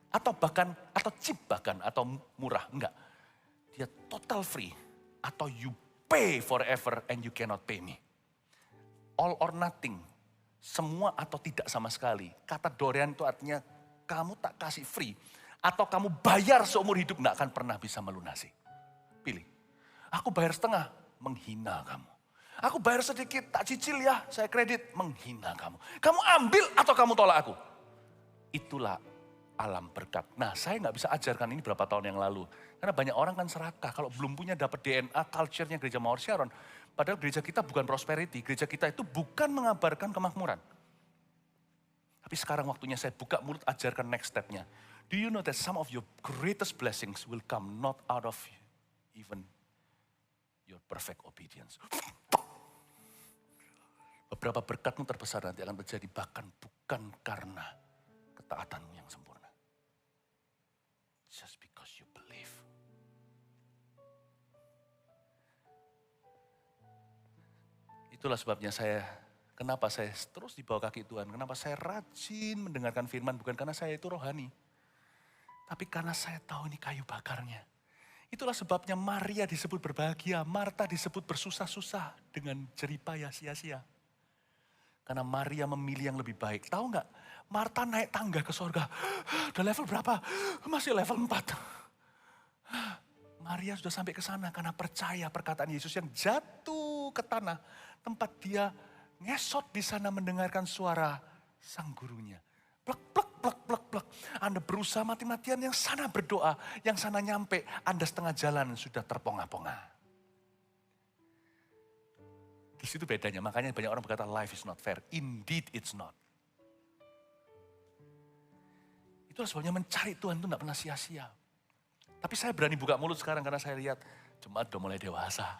Atau cheap bahkan, atau murah, enggak. Dia total free, atau you pay forever and you cannot pay me. All or nothing, semua atau tidak sama sekali. Kata dorean itu artinya kamu tak kasih free. Atau kamu bayar seumur hidup gak akan pernah bisa melunasi. Pilih, aku bayar setengah, menghina kamu. Aku bayar sedikit, tak cicil ya, saya kredit, menghina kamu. Kamu ambil atau kamu tolak aku. Itulah alam berkat. Nah saya gak bisa ajarkan ini berapa tahun yang lalu. Karena banyak orang kan serakah, kalau belum punya dapat DNA, culture-nya gereja Mawar Sharon. Padahal gereja kita bukan prosperity, gereja kita itu bukan mengabarkan kemakmuran. Tapi sekarang waktunya saya buka mulut ajarkan next step-nya. Do you know that some of your greatest blessings will come not out of even your perfect obedience. Beberapa berkatmu terbesar nanti akan terjadi bahkan bukan karena ketaatanmu yang sempurna. Just because you believe. Itulah sebabnya kenapa saya terus di bawah kaki Tuhan. Kenapa saya rajin mendengarkan firman, bukan karena saya itu rohani. Tapi karena saya tahu ini kayu bakarnya. Itulah sebabnya Maria disebut berbahagia, Marta disebut bersusah-susah dengan jeripaya sia-sia. Karena Maria memilih yang lebih baik. Tahu nggak? Marta naik tangga ke sorga. Udah level berapa? Masih level 4. Maria sudah sampai ke sana karena percaya perkataan Yesus yang jatuh ke tanah. Tempat dia ngesot di sana mendengarkan suara sang gurunya. Plek, plek, plek, plek, plek. Anda berusaha mati-matian, yang sana berdoa, yang sana nyampe. Anda setengah jalan sudah terponga-ponga. Di situ bedanya, makanya banyak orang berkata life is not fair. Indeed it's not. Itulah sebabnya mencari Tuhan itu tidak pernah sia-sia. Tapi saya berani buka mulut sekarang karena saya lihat jemaat udah mulai dewasa.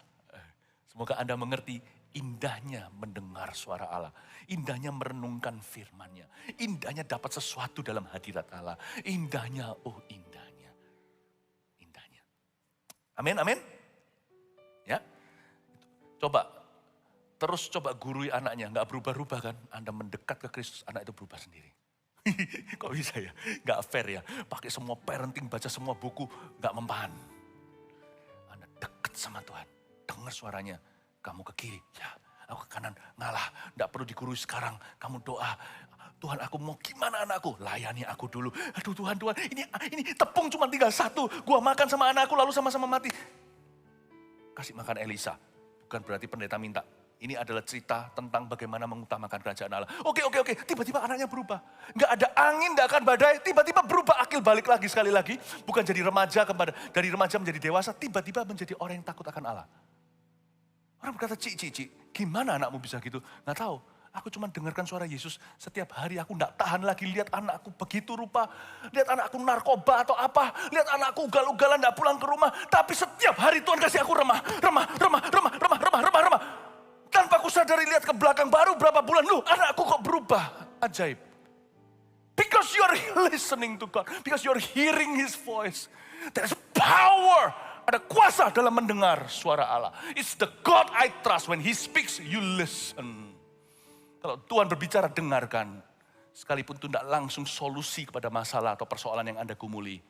Semoga Anda mengerti indahnya mendengar suara Allah. Indahnya merenungkan firman-Nya. Indahnya dapat sesuatu dalam hadirat Allah. Indahnya, oh indahnya. Indahnya. Amin, amin. Ya. Coba, terus coba gurui anaknya. Nggak berubah-ubah kan. Anda mendekat ke Kristus, anak itu berubah sendiri. Kok bisa ya? Nggak fair ya. Pakai semua parenting, baca semua buku, nggak mempan. Anda dekat sama Tuhan. Dengar suaranya. Kamu ke kiri, ya. Aku ke kanan, ngalah. Nggak perlu digurui sekarang. Kamu doa. Tuhan aku mau gimana anakku? Layani aku dulu. Aduh Tuhan, ini tepung cuma tinggal satu. Gua makan sama anakku lalu sama-sama mati. Kasih makan Elisa. Bukan berarti pendeta minta. Ini adalah cerita tentang bagaimana mengutamakan kerajaan Allah. Oke. Tiba-tiba anaknya berubah. Nggak ada angin, nggak akan badai. Tiba-tiba berubah akil balik lagi sekali lagi. Bukan jadi remaja dari remaja menjadi dewasa. Tiba-tiba menjadi orang yang takut akan Allah. Orang berkata, Cik, gimana anakmu bisa gitu? Nggak tahu. Aku cuma dengarkan suara Yesus setiap hari. Aku nggak tahan lagi lihat anakku begitu rupa. Lihat anakku narkoba atau apa. Lihat anakku ugal-ugalan nggak pulang ke rumah. Tapi setiap hari Tuhan kasih aku remah. Tanpa aku sadari lihat ke belakang baru berapa bulan. Loh anakku kok berubah. Ajaib. Because you are listening to God. Because you are hearing His voice. There's power. Ada kuasa dalam mendengar suara Allah. It's the God I trust. When He speaks, you listen. Kalau Tuhan berbicara, dengarkan. Sekalipun itu tidak langsung solusi kepada masalah atau persoalan yang Anda gumuli.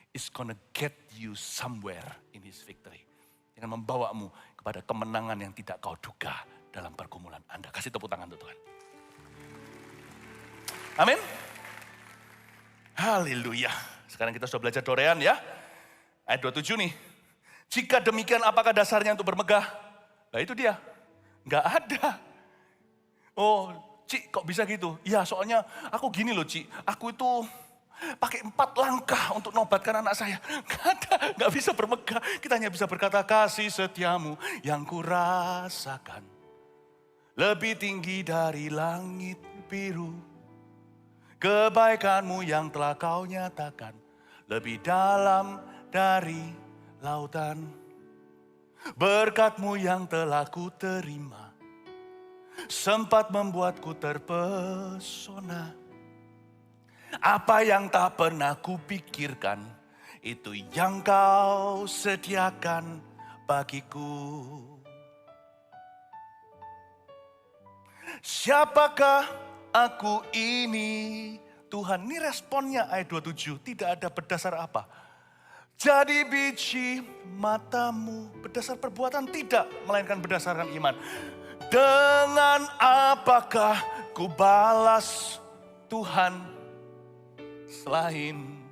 It's gonna get you somewhere in His victory. Dengan membawamu kepada kemenangan yang tidak kau duga dalam pergumulan Anda. Kasih tepuk tangan untuk Tuhan. Amin. Haleluya. Sekarang kita sudah belajar dorean ya. Ayat 27 nih. Jika demikian apakah dasarnya untuk bermegah? Nah itu dia. Enggak ada. Oh, Cik kok bisa gitu? Ya soalnya aku gini loh Cik. Aku itu pakai 4 langkah untuk nobatkan anak saya. Gak bisa bermegah. Kita hanya bisa berkata, kasih setiamu yang kurasakan. Lebih tinggi dari langit biru. Kebaikanmu yang telah kau nyatakan. Lebih dalam dari lautan. Berkatmu yang telah ku terima. Sempat membuatku terpesona. Apa yang tak pernah kupikirkan, itu yang kau sediakan bagiku. Siapakah aku ini? Tuhan, ini responnya ayat 27, tidak ada berdasar apa. Jadi biji matamu, berdasar perbuatan tidak, melainkan berdasarkan iman. Dengan apakah ku balas Tuhan? Selain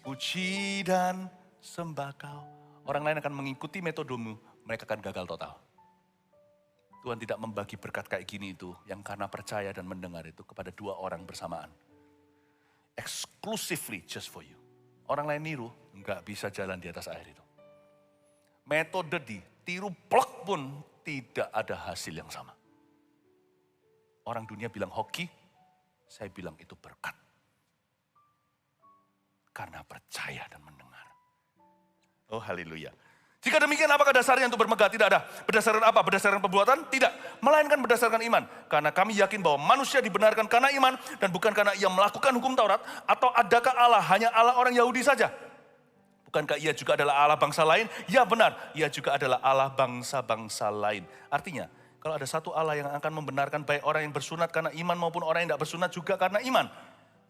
puji dan sembah kau. Orang lain akan mengikuti metodemu, mereka akan gagal total. Tuhan tidak membagi berkat kayak gini itu, yang karena percaya dan mendengar itu kepada 2 orang bersamaan. Exclusively just for you. Orang lain niru, nggak bisa jalan di atas air itu. Metode ditiru plek pun tidak ada hasil yang sama. Orang dunia bilang hoki, saya bilang itu berkat. Karena percaya dan mendengar. Oh haleluya. Jika demikian apakah dasarnya untuk bermegah? Tidak ada. Berdasarkan apa? Berdasarkan perbuatan? Tidak. Melainkan berdasarkan iman. Karena kami yakin bahwa manusia dibenarkan karena iman. Dan bukan karena ia melakukan hukum Taurat. Atau adakah Allah hanya Allah orang Yahudi saja? Bukankah ia juga adalah Allah bangsa lain? Ya benar, ia juga adalah Allah bangsa-bangsa lain. Artinya, kalau ada satu Allah yang akan membenarkan baik orang yang bersunat karena iman maupun orang yang tidak bersunat juga karena iman.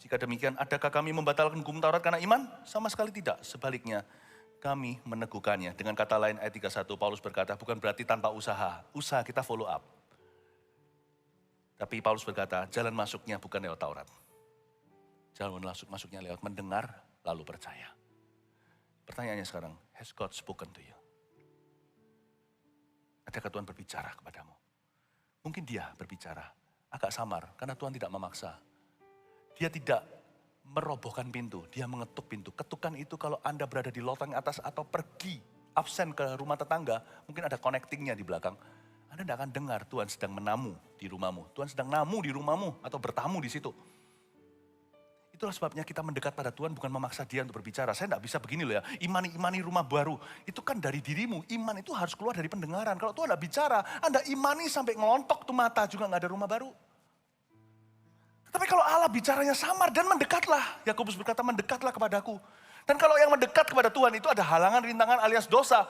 Jika demikian, adakah kami membatalkan hukum Taurat karena iman? Sama sekali tidak. Sebaliknya, kami meneguhkannya. Dengan kata lain ayat 31, Paulus berkata, bukan berarti tanpa usaha. Usaha kita follow up. Tapi Paulus berkata, jalan masuknya bukan lewat Taurat. Jalan masuknya lewat mendengar, lalu percaya. Pertanyaannya sekarang, has God spoken to you? Adakah Tuhan berbicara kepadamu? Mungkin dia berbicara, agak samar, karena Tuhan tidak memaksa. Dia tidak merobohkan pintu, dia mengetuk pintu. Ketukan itu kalau Anda berada di loteng atas atau pergi absen ke rumah tetangga, mungkin ada connectingnya di belakang. Anda tidak akan dengar Tuhan sedang menamu di rumahmu. Tuhan sedang namu di rumahmu atau bertamu di situ. Itulah sebabnya kita mendekat pada Tuhan bukan memaksa dia untuk berbicara. Saya tidak bisa begini loh ya, imani rumah baru. Itu kan dari dirimu, iman itu harus keluar dari pendengaran. Kalau Tuhan tidak bicara, Anda imani sampai ngelontok tuh mata juga nggak ada rumah baru. Tapi kalau Allah bicaranya samar dan mendekatlah. Yakobus berkata mendekatlah kepadaku. Dan kalau yang mendekat kepada Tuhan itu ada halangan, rintangan alias dosa.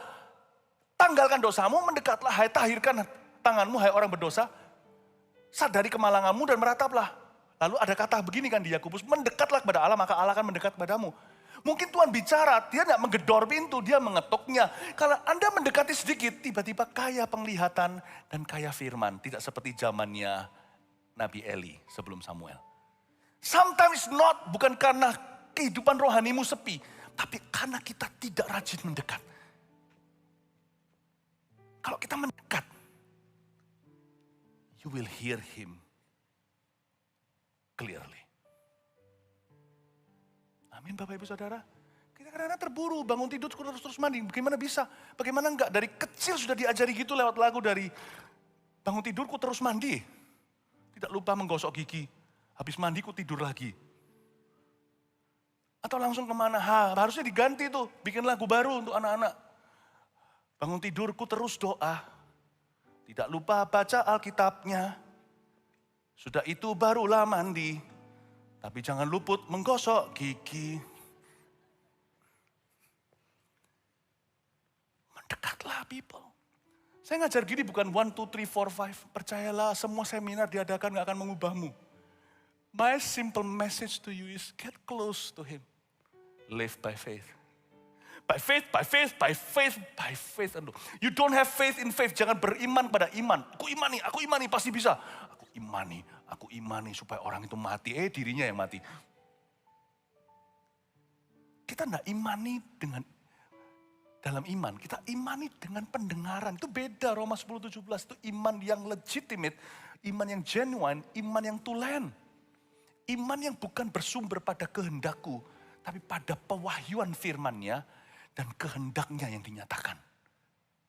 Tanggalkan dosamu, mendekatlah, tahirkan tanganmu hai orang berdosa. Sadari kemalanganmu dan merataplah. Lalu ada kata begini kan di Yakobus, mendekatlah kepada Allah maka Allah akan mendekat kepadamu. Mungkin Tuhan bicara, dia tidak menggedor pintu, dia mengetuknya. Kalau Anda mendekati sedikit, tiba-tiba kaya penglihatan dan kaya firman. Tidak seperti zamannya Nabi Eli sebelum Samuel. Sometimes not, bukan karena kehidupan rohanimu sepi, tapi karena kita tidak rajin mendekat. Kalau kita mendekat, you will hear him clearly. Amin Bapak Ibu Saudara. Kita kadang-kadang terburu, bangun tidur terus mandi. Bagaimana bisa? Bagaimana enggak? Dari kecil sudah diajari gitu lewat lagu dari bangun tidurku terus mandi. Tidak lupa menggosok gigi. Habis mandi ku tidur lagi. Atau langsung kemana? Harusnya diganti tuh. Bikin lagu baru untuk anak-anak. Bangun tidurku terus doa. Tidak lupa baca Alkitabnya. Sudah itu barulah mandi. Tapi jangan luput menggosok gigi. Mendekatlah people. Saya ngajar gini bukan 1, 2, 3, 4, 5. Percayalah semua seminar diadakan gak akan mengubahmu. My simple message to you is get close to him. Live by faith. By faith, by faith, by faith, by faith. You don't have faith in faith. Jangan beriman pada iman. Aku imani pasti bisa. Aku imani supaya orang itu mati. Dirinya yang mati. Kita enggak imani dengan dalam iman. Kita imani dengan pendengaran. Itu beda Roma 10:17. Itu iman yang legitimate, iman yang genuine, iman yang tulen. Iman yang bukan bersumber pada kehendakku, tapi pada pewahyuan firman-Nya dan kehendaknya yang dinyatakan.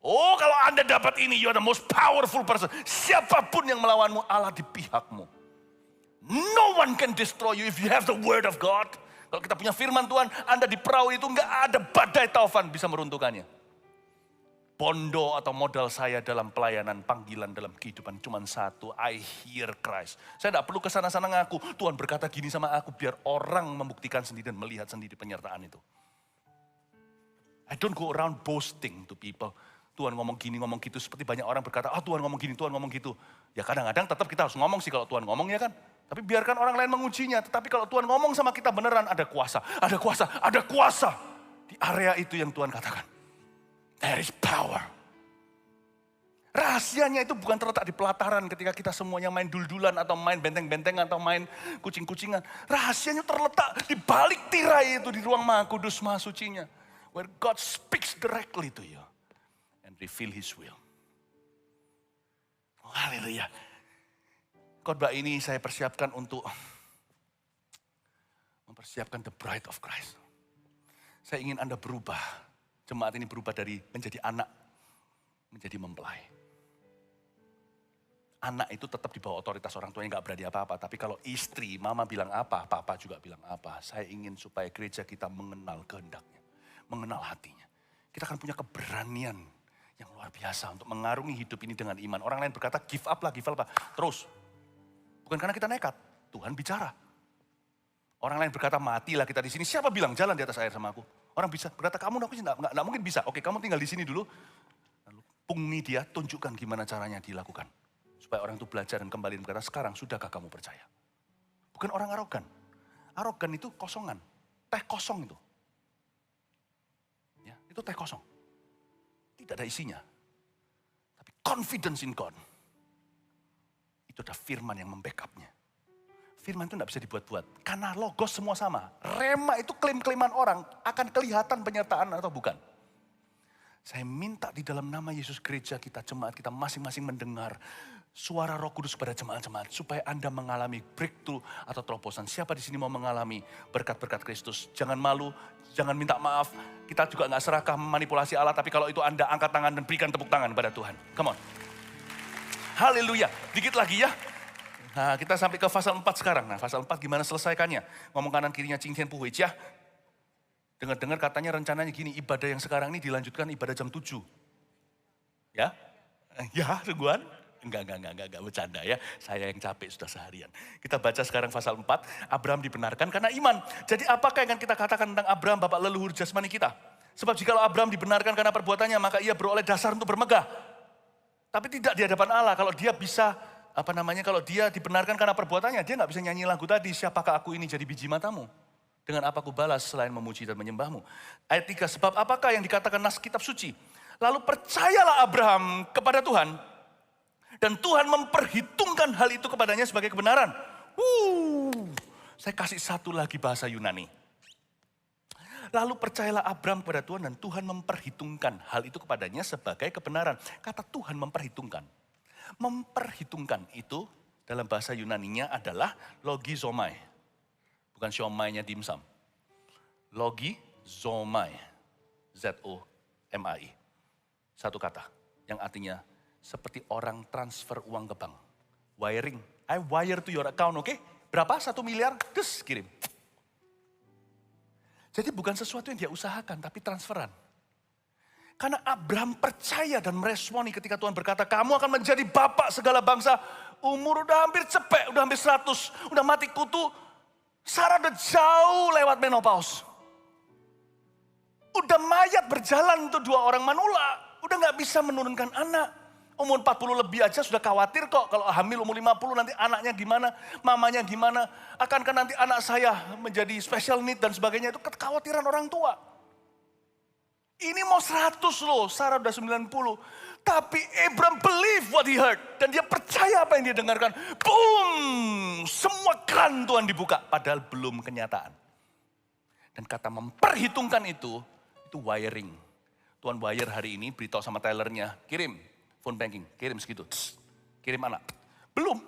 Oh, kalau Anda dapat ini, you are the most powerful person. Siapapun yang melawanmu, Allah di pihakmu. No one can destroy you if you have the word of God. Kalau kita punya firman Tuhan, Anda di perahu itu nggak ada badai taufan bisa meruntuhkannya. Pondo atau modal saya dalam pelayanan, panggilan dalam kehidupan cuma satu, I hear Christ. Saya tidak perlu kesana-sana ngaku, Tuhan berkata gini sama aku, biar orang membuktikan sendiri dan melihat sendiri penyertaan itu. I don't go around boasting to people. Tuhan ngomong gini, ngomong gitu, seperti banyak orang berkata, Tuhan ngomong gini, Tuhan ngomong gitu. Ya kadang-kadang tetap kita harus ngomong sih kalau Tuhan ngomong ya kan. Tapi biarkan orang lain mengujinya, tetapi kalau Tuhan ngomong sama kita beneran ada kuasa, ada kuasa, ada kuasa. Di area itu yang Tuhan katakan. There is power. Rahasianya itu bukan terletak di pelataran ketika kita semuanya main dul-dulan atau main benteng-bentengan atau main kucing-kucingan. Rahasianya terletak di balik tirai itu di ruang Maha Kudus, Maha Sucinya. Where God speaks directly to you and reveal His will. Oh, haleluya. Khotbah ini saya persiapkan untuk mempersiapkan the bride of Christ. Saya ingin Anda berubah. Jemaat ini berubah dari menjadi anak, menjadi mempelai. Anak itu tetap di bawah otoritas orang tuanya, gak berani apa-apa. Tapi kalau istri, mama bilang apa, papa juga bilang apa. Saya ingin supaya gereja kita mengenal kehendaknya, mengenal hatinya. Kita akan punya keberanian yang luar biasa untuk mengarungi hidup ini dengan iman. Orang lain berkata, give up lah. Terus. Bukan karena kita nekat, Tuhan bicara. Orang lain berkata, matilah kita di sini. Siapa bilang jalan di atas air sama aku? Orang bisa berkata, kamu enggak mungkin bisa. Oke, kamu tinggal di sini dulu. Lalu pungi dia, tunjukkan gimana caranya dilakukan. Supaya orang itu belajar dan kembali berkata, sekarang sudahkah kamu percaya? Bukan orang arogan. Arogan itu kosongan. Teh kosong itu. Ya, itu teh kosong. Tidak ada isinya. Tapi confidence in God. Itu ada firman yang membackupnya. Firman itu tidak bisa dibuat-buat. Karena logos semua sama. Rema itu klaim-klaiman orang. Akan kelihatan penyertaan atau bukan. Saya minta di dalam nama Yesus gereja kita, jemaat kita masing-masing mendengar suara Roh Kudus pada jemaat-jemaat. Supaya Anda mengalami breakthrough atau terobosan. Siapa di sini mau mengalami berkat-berkat Kristus? Jangan malu, jangan minta maaf. Kita juga gak serakah memanipulasi Allah. Tapi kalau itu Anda angkat tangan dan berikan tepuk tangan pada Tuhan. Come on. Haleluya. Dikit lagi ya. Nah, kita sampai ke pasal 4 sekarang. Nah, pasal 4 gimana selesaikannya? Ngomong kanan kirinya Cing Tian Pu Hui Jia. Dengar-dengar katanya rencananya gini, ibadah yang sekarang ini dilanjutkan ibadah jam 7. Ya? Ya, tungguan. Enggak, bercanda ya. Saya yang capek sudah seharian. Kita baca sekarang pasal 4, Abraham dibenarkan karena iman. Jadi apakah yang akan kita katakan tentang Abraham, bapak leluhur jasmani kita? Sebab jikalau Abraham dibenarkan karena perbuatannya, maka ia beroleh dasar untuk bermegah. Tapi tidak di hadapan Allah, kalau dia bisa... kalau dia dibenarkan karena perbuatannya, dia nggak bisa nyanyi lagu tadi, siapakah aku ini jadi biji matamu? Dengan apa aku balas selain memuji dan menyembahmu? Ayat 3, sebab apakah yang dikatakan nas kitab suci? Lalu percayalah Abraham kepada Tuhan, dan Tuhan memperhitungkan hal itu kepadanya sebagai kebenaran. Saya kasih satu lagi bahasa Yunani. Lalu percayalah Abram kepada Tuhan dan Tuhan memperhitungkan hal itu kepadanya sebagai kebenaran. Kata Tuhan memperhitungkan. Memperhitungkan itu dalam bahasa Yunaninya adalah logizomai. Bukan siomainya dimsum. Logizomai. Z-O-M-A-I. Satu kata yang artinya seperti orang transfer uang ke bank. Wiring. I wire to your account, oke? Berapa? 1 miliar? Terus kirim. Jadi bukan sesuatu yang dia usahakan, tapi transferan. Karena Abraham percaya dan meresponi ketika Tuhan berkata, kamu akan menjadi bapak segala bangsa. Umur udah hampir cepek, udah hampir 100, udah mati kutu. Sarah udah jauh lewat menopause. Udah mayat berjalan untuk 2 orang manula. Udah gak bisa menurunkan anak. Umur 40 lebih aja sudah khawatir kok. Kalau hamil umur 50 nanti anaknya gimana, mamanya gimana. Akankah nanti anak saya menjadi special need dan sebagainya. Itu kekhawatiran orang tua. Ini mau 100 loh, Sarah udah 90. Tapi Abraham believe what he heard. Dan dia percaya apa yang dia dengarkan. Boom! Semua keran Tuhan dibuka. Padahal belum kenyataan. Dan kata memperhitungkan itu wiring. Tuhan wire hari ini, beritahu sama tellernya, kirim. Phone banking, kirim segitu. Kirim anak. Belum.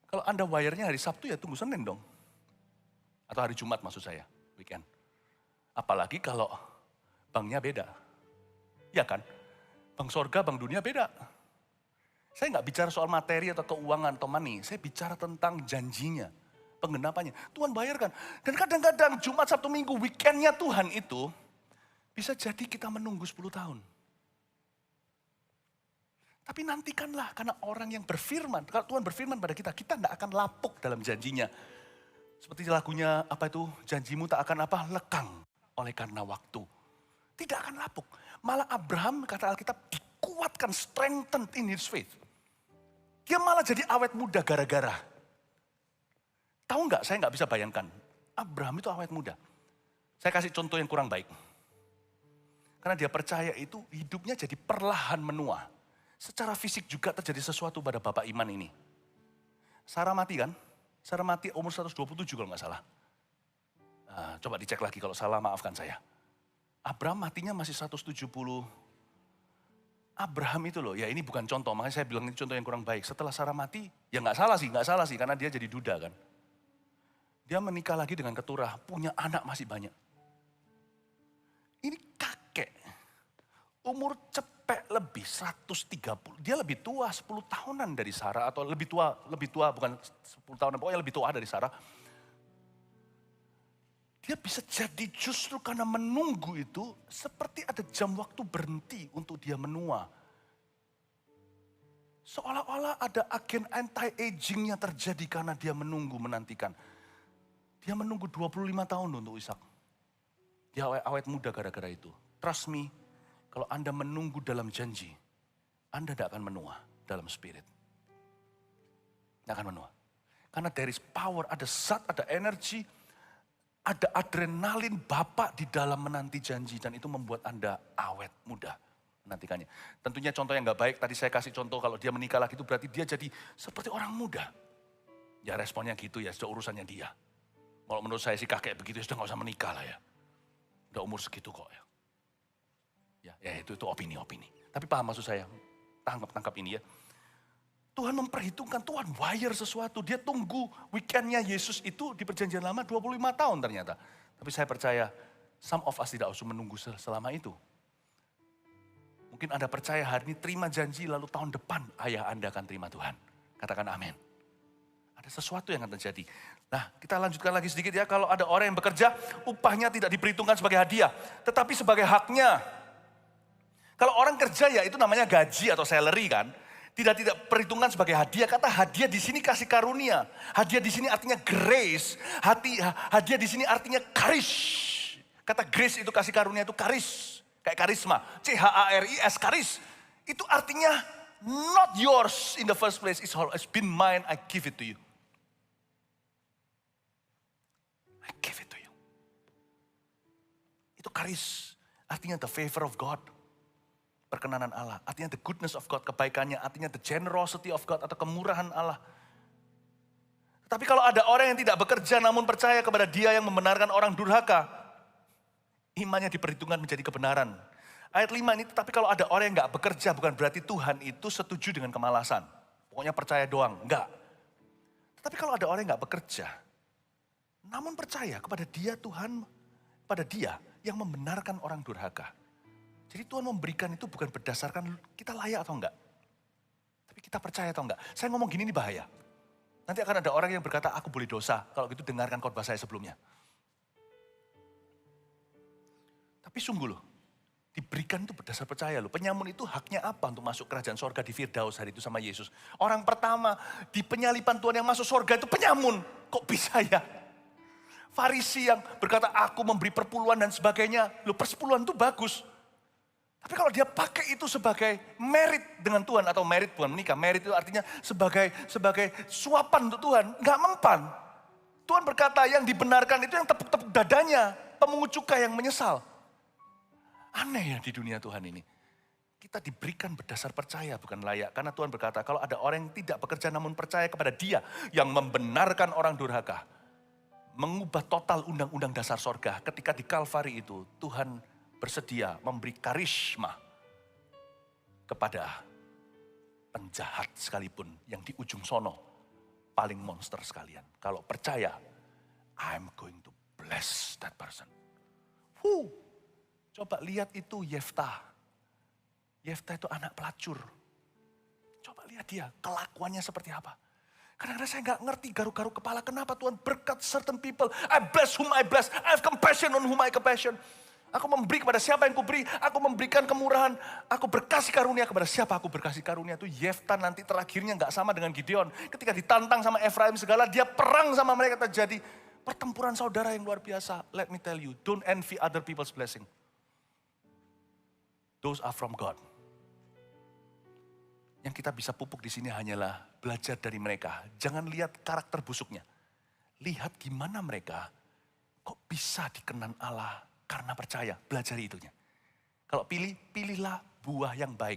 Kalau Anda wire-nya hari Sabtu ya tunggu Senin dong. Atau hari Jumat maksud saya, weekend. Apalagi kalau banknya beda. Ya kan? Bank sorga, bank dunia beda. Saya nggak bicara soal materi atau keuangan atau money. Saya bicara tentang janjinya, penggenapannya. Tuhan bayarkan. Dan kadang-kadang Jumat, Sabtu, Minggu, weekendnya Tuhan itu bisa jadi kita menunggu 10 tahun. Tapi nantikanlah karena orang yang berfirman, kalau Tuhan berfirman pada kita tidak akan lapuk dalam janjinya. Seperti lagunya apa itu, janjimu tak akan apa, lekang oleh karena waktu. Tidak akan lapuk. Malah Abraham kata Alkitab dikuatkan, strengthened in his faith. Dia malah jadi awet muda gara-gara. Tahu nggak, saya nggak bisa bayangkan. Abraham itu awet muda. Saya kasih contoh yang kurang baik. Karena dia percaya itu hidupnya jadi perlahan menua. Secara fisik juga terjadi sesuatu pada bapak iman ini. Sarah mati kan? Sarah mati umur 127 kalau nggak salah. Coba dicek lagi kalau salah maafkan saya. Abraham matinya masih 170. Abraham itu loh, ya ini bukan contoh, makanya saya bilang ini contoh yang kurang baik. Setelah Sarah mati, ya nggak salah sih karena dia jadi duda kan. Dia menikah lagi dengan keturah, punya anak masih banyak. Ini kakek, umur cepek lebih 130. Dia lebih tua 10 tahunan dari Sarah atau lebih tua bukan 10 tahunan, pokoknya lebih tua dari Sarah. Dia bisa jadi justru karena menunggu itu seperti ada jam waktu berhenti untuk dia menua. Seolah-olah ada agen anti-agingnya terjadi karena dia menunggu, menantikan. Dia menunggu 25 tahun untuk Ishak. Dia awet muda gara-gara itu. Trust me, kalau Anda menunggu dalam janji, Anda tidak akan menua dalam spirit. Tidak akan menua. Karena there is power, ada zat, ada energi, ada adrenalin Bapak di dalam menanti janji. Dan itu membuat Anda awet muda menantikannya. Tentunya contoh yang gak baik, tadi saya kasih contoh kalau dia menikah lagi itu berarti dia jadi seperti orang muda. Ya responnya gitu ya, sudah urusannya dia. Kalau menurut saya sih kakek begitu sudah gak usah menikah lah ya. Udah umur segitu kok ya. Ya itu opini-opini. Tapi paham maksud saya, tangkap ini ya. Tuhan memperhitungkan, Tuhan wire sesuatu. Dia tunggu weekendnya Yesus itu di perjanjian lama 25 tahun ternyata. Tapi saya percaya, some of us tidak usah menunggu selama itu. Mungkin Anda percaya hari ini terima janji lalu tahun depan ayah Anda akan terima Tuhan. Katakan amin. Ada sesuatu yang akan terjadi. Nah kita lanjutkan lagi sedikit ya. Kalau ada orang yang bekerja, upahnya tidak diperhitungkan sebagai hadiah. Tetapi sebagai haknya. Kalau orang kerja ya itu namanya gaji atau salary kan. Tidak perhitungan sebagai hadiah. Kata hadiah di sini kasih karunia. Hadiah di sini artinya grace. Hadiah di sini artinya karis. Kata grace itu kasih karunia itu karis. Kayak karisma. C-H-A-R-I-S, karis. Itu artinya not yours in the first place. It's been mine, I give it to you. I give it to you. Itu karis. Artinya the favor of God. Perkenanan Allah, artinya the goodness of God, kebaikannya, artinya the generosity of God atau kemurahan Allah. Tetapi kalau ada orang yang tidak bekerja namun percaya kepada Dia yang membenarkan orang durhaka, imannya diperhitungkan menjadi kebenaran. Ayat 5 ini, tetapi kalau ada orang yang nggak bekerja, bukan berarti Tuhan itu setuju dengan kemalasan. Pokoknya percaya doang, enggak. Tetapi kalau ada orang yang nggak bekerja, namun percaya kepada Dia Tuhan, pada Dia yang membenarkan orang durhaka. Jadi Tuhan memberikan itu bukan berdasarkan kita layak atau enggak. Tapi kita percaya atau enggak. Saya ngomong gini ini bahaya. Nanti akan ada orang yang berkata, aku boleh dosa. Kalau gitu dengarkan khotbah saya sebelumnya. Tapi sungguh loh, diberikan itu berdasar percaya loh. Penyamun itu haknya apa untuk masuk kerajaan sorga di Firdaus hari itu sama Yesus. Orang pertama di penyalipan Tuhan yang masuk sorga itu penyamun. Kok bisa ya? Farisi yang berkata, aku memberi perpuluhan dan sebagainya. Loh, persepuluhan itu bagus. Tapi kalau dia pakai itu sebagai merit dengan Tuhan, atau merit bukan menikah, merit itu artinya sebagai suapan untuk Tuhan, nggak mempan. Tuhan berkata yang dibenarkan itu yang tepuk-tepuk dadanya, pemungut cukai yang menyesal. Aneh ya di dunia Tuhan ini. Kita diberikan berdasar percaya bukan layak. Karena Tuhan berkata kalau ada orang yang tidak bekerja namun percaya kepada Dia yang membenarkan orang durhaka. Mengubah total undang-undang dasar sorga. Ketika di Kalvari itu Tuhan bersedia memberi karisma kepada penjahat sekalipun yang di ujung sono paling monster sekalian. Kalau percaya, I'm going to bless that person. Coba lihat itu Yeftah. Yeftah itu anak pelacur. Coba lihat dia, kelakuannya seperti apa. Kadang-kadang saya nggak ngerti garuk-garuk kepala kenapa Tuhan berkat certain people. I bless whom I bless, I have compassion on whom I compassion. Aku memberi kepada siapa yang kuberi, aku memberikan kemurahan, aku berkasih karunia kepada siapa aku berkasih karunia. Itu Yeftah nanti terakhirnya nggak sama dengan Gideon. Ketika ditantang sama Efraim segala, dia perang sama mereka, terjadi pertempuran saudara yang luar biasa. Let me tell you, don't envy other people's blessing. Those are from God. Yang kita bisa pupuk di sini hanyalah belajar dari mereka. Jangan lihat karakter busuknya. Lihat gimana mereka kok bisa dikenan Allah. Karena percaya, belajar itunya. Kalau pilihlah buah yang baik.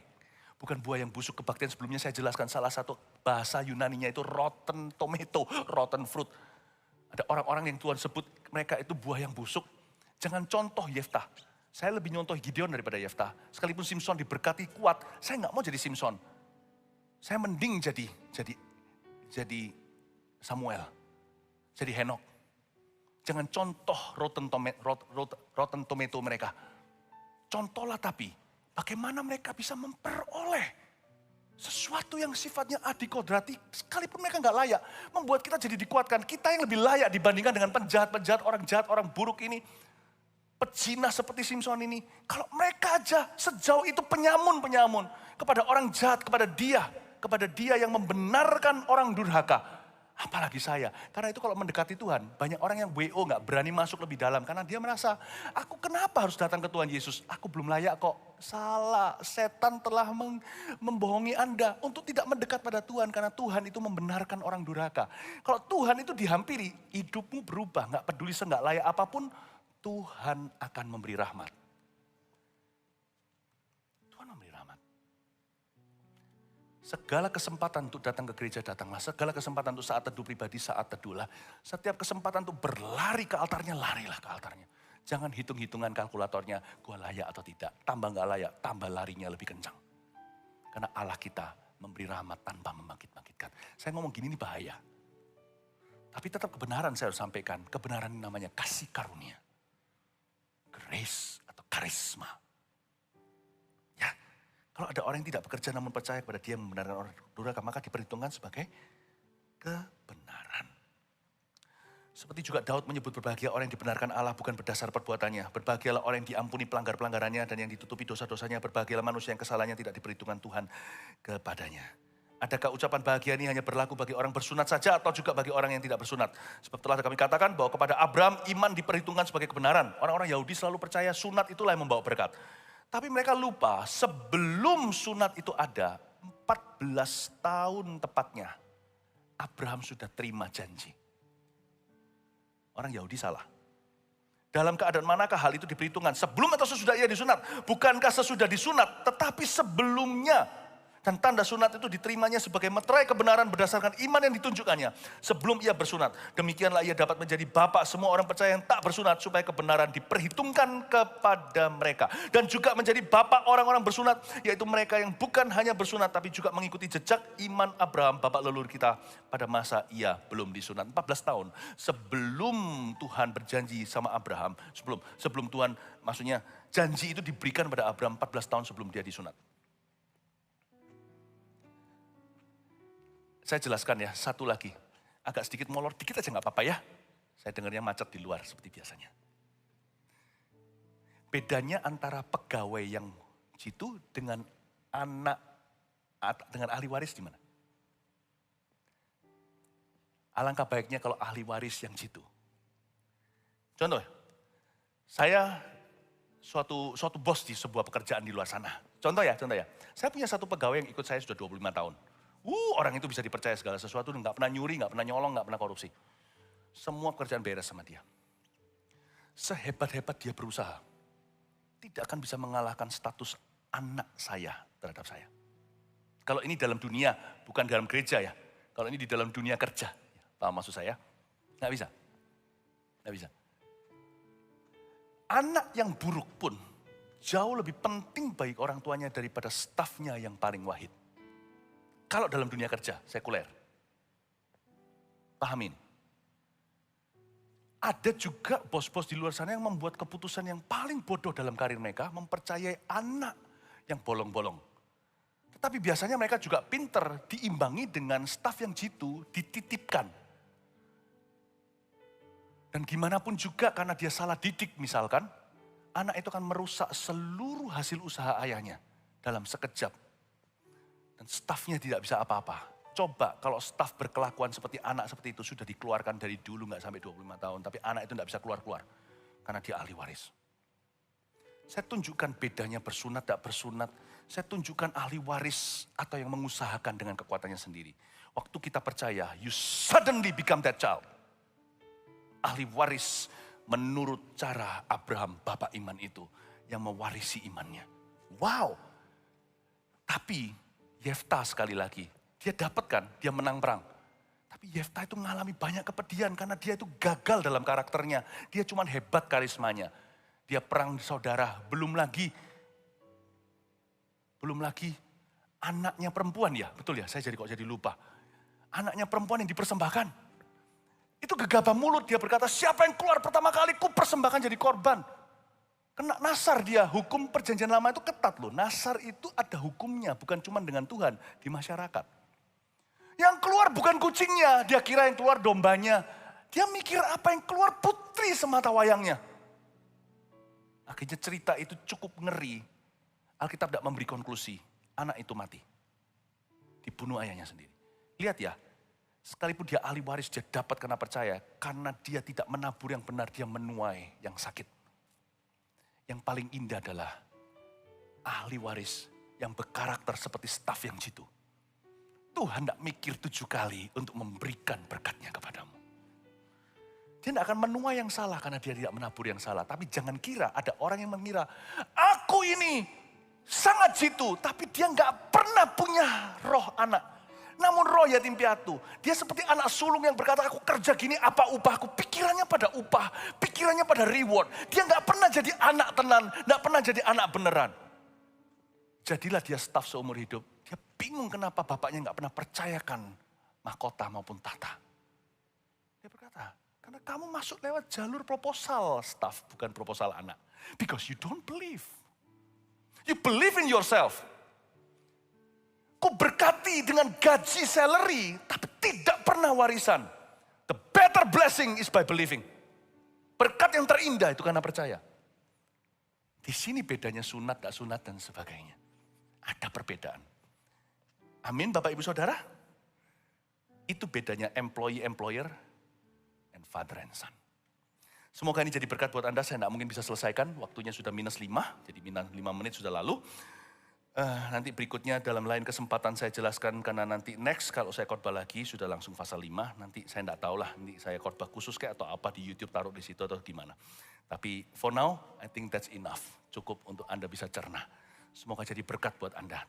Bukan buah yang busuk. Kebaktian sebelumnya saya jelaskan salah satu bahasa Yunaninya itu rotten tomato, rotten fruit. Ada orang-orang yang Tuhan sebut mereka itu buah yang busuk. Jangan contoh Yeftah. Saya lebih nyontoh Gideon daripada Yeftah. Sekalipun Simson diberkati kuat, saya nggak mau jadi Simson. Saya mending jadi Samuel, jadi Henok. Jangan contoh rotten tomato mereka. Contohlah tapi bagaimana mereka bisa memperoleh sesuatu yang sifatnya adikodrati. Sekalipun mereka nggak layak. Membuat kita jadi dikuatkan. Kita yang lebih layak dibandingkan dengan penjahat-penjahat, orang buruk ini. Pezina seperti Simson ini. Kalau mereka aja sejauh itu penyamun. Kepada orang jahat, kepada dia yang membenarkan orang durhaka. Apalagi saya. Karena itu kalau mendekati Tuhan, banyak orang yang WO gak berani masuk lebih dalam. Karena dia merasa, aku kenapa harus datang ke Tuhan Yesus? Aku belum layak kok. Salah, setan telah membohongi Anda untuk tidak mendekat pada Tuhan. Karena Tuhan itu membenarkan orang durhaka. Kalau Tuhan itu dihampiri, hidupmu berubah. Gak peduli seenggak layak apapun, Tuhan akan memberi rahmat. Tuhan memberi rahmat. Segala kesempatan untuk datang ke gereja, datanglah. Segala kesempatan untuk saat teduh pribadi, saat teduhlah. Setiap kesempatan untuk berlari ke altarnya, larilah ke altarnya. Jangan hitung-hitungan kalkulatornya, gue layak atau tidak. Tambah gak layak, tambah larinya lebih kencang. Karena Allah kita memberi rahmat tanpa membangkit-bangkitkan. Saya ngomong gini ini bahaya. Tapi tetap kebenaran saya harus sampaikan. Kebenaran ini namanya kasih karunia. Grace atau karisma. Ya. Kalau ada orang yang tidak bekerja namun percaya kepada dia yang membenarkan orang durhaka, maka diperhitungkan sebagai kebenaran. Seperti juga Daud menyebut berbahagia orang yang dibenarkan Allah bukan berdasar perbuatannya. Berbahagialah orang yang diampuni pelanggarannya dan yang ditutupi dosa-dosanya. Berbahagialah manusia yang kesalahannya tidak diperhitungkan Tuhan kepadanya. Adakah ucapan bahagia ini hanya berlaku bagi orang bersunat saja atau juga bagi orang yang tidak bersunat? Sebab telah kami katakan bahwa kepada Abraham iman diperhitungkan sebagai kebenaran. Orang-orang Yahudi selalu percaya sunat itulah yang membawa berkat. Tapi mereka lupa sebelum sunat itu ada 14 tahun tepatnya Abraham sudah terima janji. Orang Yahudi salah. Dalam keadaan manakah hal itu diperhitungkan? Sebelum atau sesudah ia disunat? Bukankah sesudah disunat tetapi sebelumnya? Dan tanda sunat itu diterimanya sebagai meterai kebenaran berdasarkan iman yang ditunjukkannya sebelum ia bersunat. Demikianlah ia dapat menjadi bapak semua orang percaya yang tak bersunat supaya kebenaran diperhitungkan kepada mereka. Dan juga menjadi bapak orang-orang bersunat, yaitu mereka yang bukan hanya bersunat tapi juga mengikuti jejak iman Abraham, bapak leluhur kita pada masa ia belum disunat. 14 tahun sebelum Tuhan berjanji sama Abraham, sebelum Tuhan, maksudnya janji itu diberikan pada Abraham 14 tahun sebelum dia disunat. Saya jelaskan ya, satu lagi. Agak sedikit molor, dikit aja nggak apa-apa ya. Saya dengarnya macet di luar seperti biasanya. Bedanya antara pegawai yang jitu dengan dengan ahli waris di mana? Alangkah baiknya kalau ahli waris yang jitu. Contoh, saya suatu bos di sebuah pekerjaan di luar sana. Contoh ya. Saya punya satu pegawai yang ikut saya sudah 25 tahun. Orang itu bisa dipercaya segala sesuatu, nggak pernah nyuri, nggak pernah nyolong, nggak pernah korupsi. Semua pekerjaan beres sama dia. Sehebat-hebat dia berusaha, tidak akan bisa mengalahkan status anak saya terhadap saya. Kalau ini dalam dunia, bukan dalam gereja ya. Kalau ini di dalam dunia kerja, paham maksud saya? Nggak bisa. Nggak bisa. Anak yang buruk pun jauh lebih penting bagi orang tuanya daripada stafnya yang paling wahid. Kalau dalam dunia kerja, sekuler. Pahamin. Ada juga bos-bos di luar sana yang membuat keputusan yang paling bodoh dalam karir mereka, mempercayai anak yang bolong-bolong. Tetapi biasanya mereka juga pinter, diimbangi dengan staf yang jitu, dititipkan. Dan gimana pun juga karena dia salah didik misalkan, anak itu akan merusak seluruh hasil usaha ayahnya dalam sekejap. Dan stafnya tidak bisa apa-apa. Coba kalau staf berkelakuan seperti anak seperti itu sudah dikeluarkan dari dulu nggak sampai 25 tahun. Tapi anak itu nggak bisa keluar-keluar. Karena dia ahli waris. Saya tunjukkan bedanya bersunat tak bersunat. Saya tunjukkan ahli waris atau yang mengusahakan dengan kekuatannya sendiri. Waktu kita percaya, you suddenly become that child. Ahli waris menurut cara Abraham, bapak iman itu. Yang mewarisi imannya. Wow. Tapi Yefta sekali lagi, dia dapatkan, dia menang perang. Tapi Yefta itu mengalami banyak kepedihan karena dia itu gagal dalam karakternya. Dia cuma hebat karismanya. Dia perang saudara, belum lagi anaknya perempuan ya, betul ya, saya jadi lupa. Anaknya perempuan yang dipersembahkan. Itu gegabah mulut, dia berkata, siapa yang keluar pertama kali, ku persembahkan jadi korban. Kena nasar dia, hukum perjanjian lama itu ketat loh. Nasar itu ada hukumnya, bukan cuma dengan Tuhan, di masyarakat. Yang keluar bukan kucingnya, dia kira yang keluar dombanya. Dia mikir apa yang keluar putri semata wayangnya. Akhirnya cerita itu cukup ngeri. Alkitab tidak memberi konklusi, anak itu mati. Dibunuh ayahnya sendiri. Lihat ya, sekalipun dia ahli waris, dia dapat kena percaya. Karena dia tidak menabur yang benar, dia menuai yang sakit. Yang paling indah adalah ahli waris yang berkarakter seperti staf yang jitu. Tuhan tidak mikir 7 kali untuk memberikan berkatnya kepadamu. Dia tidak akan menuai yang salah karena dia tidak menabur yang salah. Tapi jangan kira ada orang yang mengira, aku ini sangat jitu, tapi dia nggak pernah punya roh anak. Namun roh yatim piatu, dia seperti anak sulung yang berkata, aku kerja gini apa upahku. Pikirannya pada upah, pikirannya pada reward. Dia nggak pernah jadi anak tenan, nggak pernah jadi anak beneran. Jadilah dia staf seumur hidup. Dia bingung kenapa bapaknya nggak pernah percayakan mahkota maupun tahta. Dia berkata, karena kamu masuk lewat jalur proposal staf, bukan proposal anak. Because you don't believe. You believe in yourself. Kau berkati dengan gaji salary, tapi tidak pernah warisan. The better blessing is by believing. Berkat yang terindah itu karena percaya. Di sini bedanya sunat, tak sunat, dan sebagainya. Ada perbedaan. Amin Bapak Ibu Saudara. Itu bedanya employee-employer and father and son. Semoga ini jadi berkat buat Anda, saya tidak mungkin bisa selesaikan. Waktunya sudah -5, jadi -5 menit sudah lalu. Nanti berikutnya dalam lain kesempatan saya jelaskan karena nanti next kalau saya khotbah lagi sudah langsung fase 5. Nanti saya tidak tahu lah nanti saya khotbah khusus kayak atau apa di YouTube taruh di situ atau gimana. Tapi for now I think that's enough. Cukup untuk Anda bisa cerna. Semoga jadi berkat buat Anda.